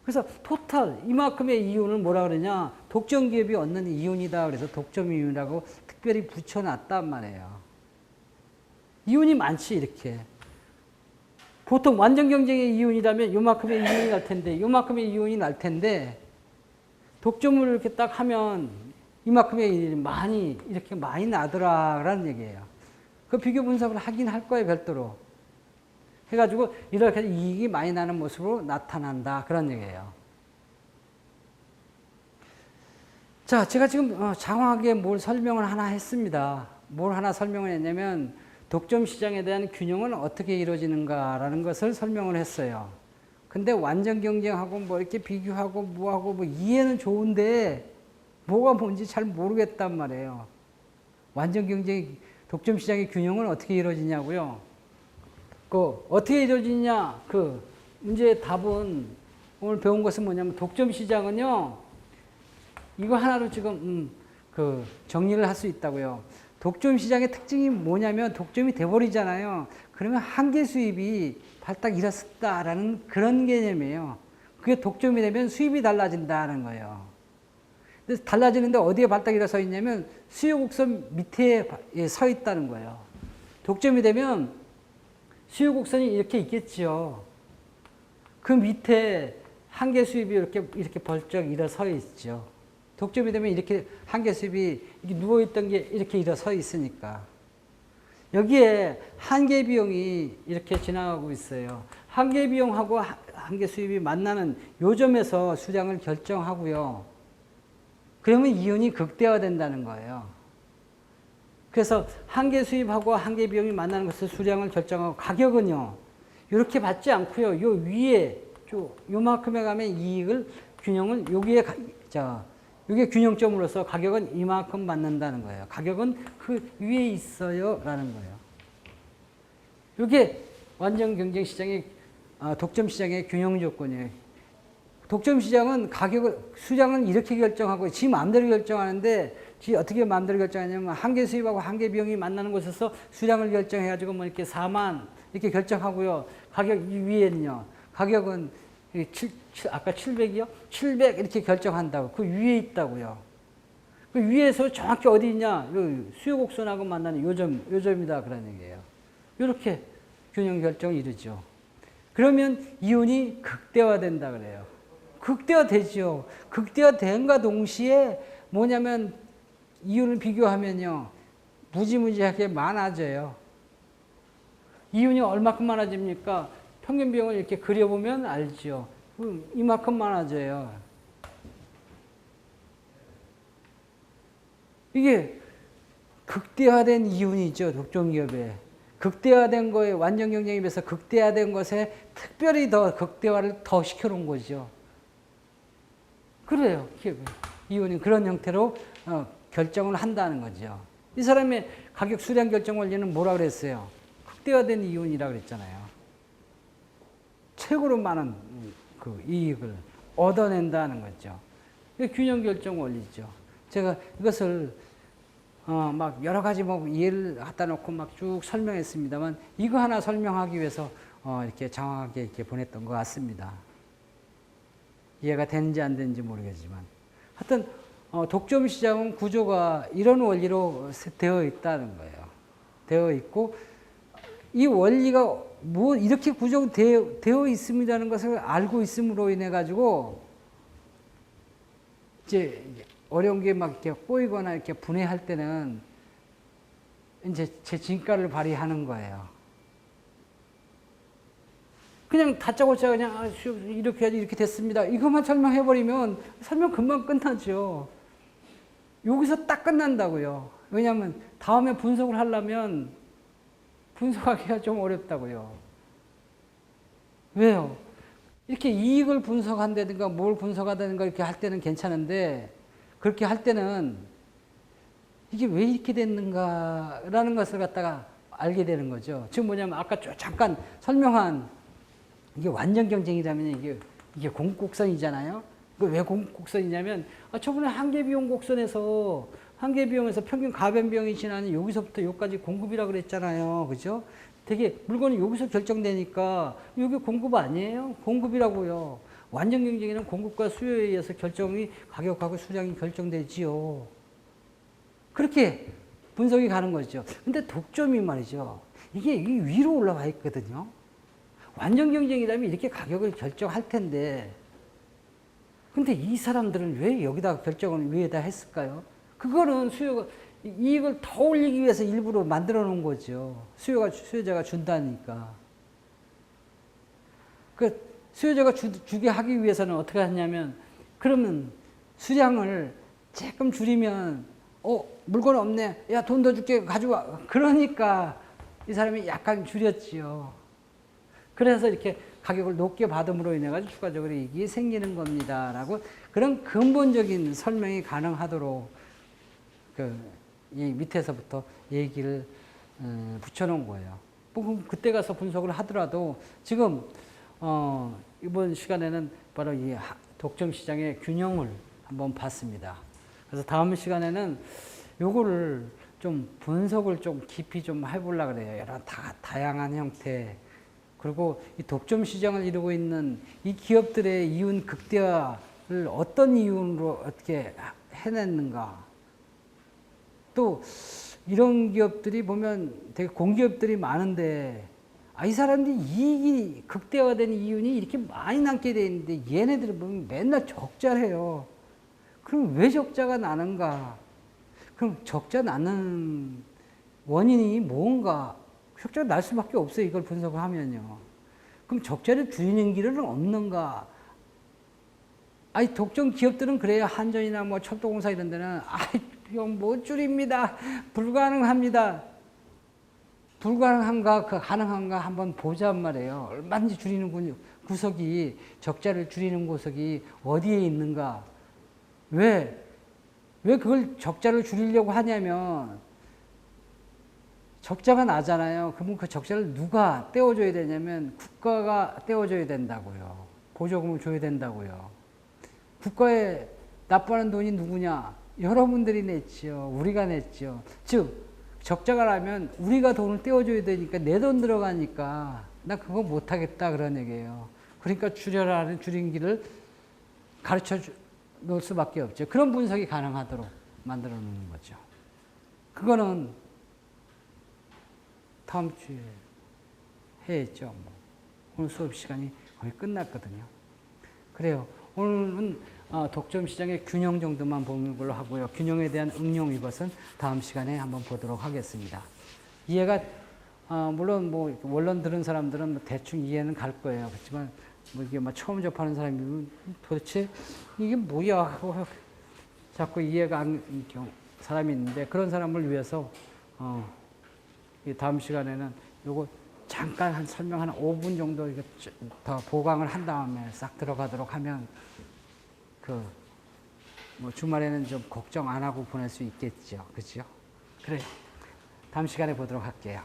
그래서 토탈 이만큼의 이윤을 뭐라 그러냐, 독점 기업이 얻는 이윤이다. 그래서 독점 이윤이라고 특별히 붙여놨단 말이에요. 이윤이 많지 이렇게. 보통 완전 경쟁의 이윤이라면 요만큼의 이윤이 날 텐데 독점을 이렇게 딱 하면 이만큼의 이윤이 이렇게 많이 나더라라는 얘기예요. 그 비교 분석을 하긴 할 거예요, 별도로. 해가지고 이렇게 이익이 많이 나는 모습으로 나타난다. 그런 얘기예요. 자, 제가 지금 장황하게 뭘 설명을 하나 했습니다. 뭘 하나 설명을 했냐면 독점 시장에 대한 균형은 어떻게 이루어지는가라는 것을 설명을 했어요. 근데 완전 경쟁하고 뭐 이렇게 비교하고 뭐하고 뭐 이해는 좋은데 뭐가 뭔지 잘 모르겠단 말이에요. 완전 경쟁, 독점 시장의 균형은 어떻게 이루어지냐고요. 어떻게 이루어지냐, 문제의 답은 오늘 배운 것은 뭐냐면 독점 시장은요, 이거 하나로 지금, 정리를 할 수 있다고요. 독점 시장의 특징이 뭐냐면 독점이 돼버리잖아요. 그러면 한계 수입이 발딱 일어섰다라는 그런 개념이에요. 그게 독점이 되면 수입이 달라진다는 거예요. 그래서 달라지는데 어디에 발딱 일어서 있냐면 수요 곡선 밑에 서 있다는 거예요. 독점이 되면 수요 곡선이 이렇게 있겠죠. 그 밑에 한계 수입이 이렇게 벌쩍 일어서 있죠. 독점이 되면 이렇게 한계 수입이 이렇게 누워있던 게 이렇게 일어서 있으니까. 여기에 한계 비용이 이렇게 지나가고 있어요. 한계 비용하고 한계 수입이 만나는 요점에서 수량을 결정하고요. 그러면 이윤이 극대화된다는 거예요. 그래서 한계 수입하고 한계 비용이 만나는 것을 수량을 결정하고 가격은요. 이렇게 받지 않고요. 요 위에 요만큼에 가면 이익을 균형을 요게 균형점으로서 가격은 이만큼 받는다는 거예요. 가격은 그 위에 있어요. 라는 거예요. 요게 완전 경쟁 시장의, 독점 시장의 균형 조건이에요. 독점 시장은 수량은 이렇게 결정하고, 지 마음대로 결정하는데, 지 어떻게 마음대로 결정하냐면, 한계 수입하고 한계 비용이 만나는 곳에서 수량을 결정해가지고, 뭐 이렇게 4만, 이렇게 결정하고요. 가격 위에는요. 가격은 아까 700이요? 700 이렇게 결정한다고. 그 위에 있다고요. 그 위에서 정확히 어디 있냐? 수요 곡선하고 만나는 요점이다. 그런 얘기예요. 이렇게 균형 결정을 이루죠. 그러면 이윤이 극대화된다 그래요. 극대화되죠. 극대화된과 동시에 뭐냐면 이윤을 비교하면요. 무지무지하게 많아져요. 이윤이 얼마큼 많아집니까? 평균 비용을 이렇게 그려보면 알죠. 이만큼 많아져요. 이게 극대화된 이윤이죠. 독점기업에. 극대화된 거에 완전 경쟁에 비해서 극대화된 것에 특별히 더 극대화를 더 시켜놓은 거죠. 그래요. 이윤이 그런 형태로 결정을 한다는 거죠. 이 사람의 가격 수량 결정 원리는 뭐라 그랬어요? 극대화된 이윤이라 그랬잖아요. 최고로 많은 그 이익을 얻어낸다는 거죠. 균형 결정 원리죠. 제가 이것을 막 여러 가지 뭐 예를 갖다 놓고 막 쭉 설명했습니다만 이거 하나 설명하기 위해서 이렇게 장황하게 이렇게 보냈던 것 같습니다. 이해가 되는지 안 되는지 모르겠지만 하여튼 독점 시장은 구조가 이런 원리로 되어 있다는 거예요. 되어 있고 이 원리가 뭐 이렇게 구조되어 있습니다는 것을 알고 있음으로 인해 가지고 이제 어려운 게 막 이렇게 꼬이거나 이렇게 분해할 때는 이제 제 진가를 발휘하는 거예요. 그냥 다짜고짜 그냥 이렇게 해야지 이렇게 됐습니다. 이것만 설명해버리면 설명 금방 끝나죠. 여기서 딱 끝난다고요. 왜냐하면 다음에 분석을 하려면 분석하기가 좀 어렵다고요. 왜요? 이렇게 이익을 분석한다든가 뭘 분석하다든가 이렇게 할 때는 괜찮은데 그렇게 할 때는 이게 왜 이렇게 됐는가라는 것을 갖다가 알게 되는 거죠. 지금 뭐냐면 아까 잠깐 설명한 이게 완전 경쟁이라면 이게 공급곡선이잖아요. 왜 공급곡선이냐면 저번에 한계비용 곡선에서 한계비용에서 평균 가변비용이 지나는 여기서부터 여기까지 공급이라고 그랬잖아요. 그죠? 되게 물건이 여기서 결정되니까 여기 공급 아니에요? 공급이라고요. 완전 경쟁에는 공급과 수요에 의해서 결정이 가격하고 수량이 결정되지요. 그렇게 분석이 가는 거죠. 근데 독점이 말이죠. 이게 위로 올라와 있거든요. 완전 경쟁이라면 이렇게 가격을 결정할 텐데 근데 이 사람들은 왜 여기다 결정을 위에다 했을까요? 그거는 이익을 더 올리기 위해서 일부러 만들어 놓은 거죠. 수요자가 준다니까. 수요자가 주게 하기 위해서는 어떻게 하냐면, 그러면 수량을 조금 줄이면, 물건 없네. 야, 돈 더 줄게. 가져와. 그러니까 이 사람이 약간 줄였지요. 그래서 이렇게 가격을 높게 받음으로 인해 가지고 추가적으로 이익이 생기는 겁니다. 라고 그런 근본적인 설명이 가능하도록 이 밑에서부터 얘기를 붙여놓은 거예요. 그때 가서 분석을 하더라도 지금 이번 시간에는 바로 이 독점 시장의 균형을 한번 봤습니다. 그래서 다음 시간에는 요거를 좀 분석을 좀 깊이 좀 해보려고 그래요. 여러 다양한 형태. 그리고 이 독점 시장을 이루고 있는 이 기업들의 이윤 극대화를 어떤 이윤으로 어떻게 해냈는가. 또 이런 기업들이 보면 되게 공기업들이 많은데 이 사람들이 이익이 극대화된 이윤이 이렇게 많이 남게 돼 있는데 얘네들을 보면 맨날 적자를 해요. 그럼 왜 적자가 나는가? 그럼 적자 나는 원인이 뭔가? 적자가 날 수밖에 없어요. 이걸 분석을 하면요. 그럼 적자를 줄이는 길은 없는가? 독점 기업들은 그래요. 한전이나 뭐 철도공사 이런 데는 비용 못 줄입니다. 불가능합니다. 불가능한가, 가능한가 한번 보자는 말이에요. 얼마든지 줄이는 구석이, 적자를 줄이는 구석이 어디에 있는가? 왜 그걸 적자를 줄이려고 하냐면, 적자가 나잖아요. 그러면 그 적자를 누가 떼어줘야 되냐면, 국가가 떼어줘야 된다고요. 보조금을 줘야 된다고요. 국가에 납부하는 돈이 누구냐? 여러분들이 냈죠. 우리가 냈죠. 즉, 적자가 나면 우리가 돈을 떼어줘야 되니까 내 돈 들어가니까 나 그거 못하겠다 그런 얘기예요. 그러니까 줄여라는 줄인 길을 가르쳐 놓을 수밖에 없죠. 그런 분석이 가능하도록 만들어 놓는 거죠. 그거는 다음 주에 해야죠. 오늘 수업 시간이 거의 끝났거든요. 그래요. 오늘은 독점 시장의 균형 정도만 보는 걸로 하고요. 균형에 대한 응용 이것은 다음 시간에 한번 보도록 하겠습니다. 이해가 물론 뭐 원론 들은 사람들은 뭐 대충 이해는 갈 거예요. 그렇지만 뭐 이게 막 처음 접하는 사람이면 도대체 이게 뭐야 하고 자꾸 이해가 안 경우 사람이 있는데 그런 사람을 위해서 이 다음 시간에는 요거 잠깐 한 설명 한 5분 정도 이거 더 보강을 한 다음에 싹 들어가도록 하면 뭐 주말에는 좀 걱정 안 하고 보낼 수 있겠죠. 그렇죠? 그래. 다음 시간에 보도록 할게요.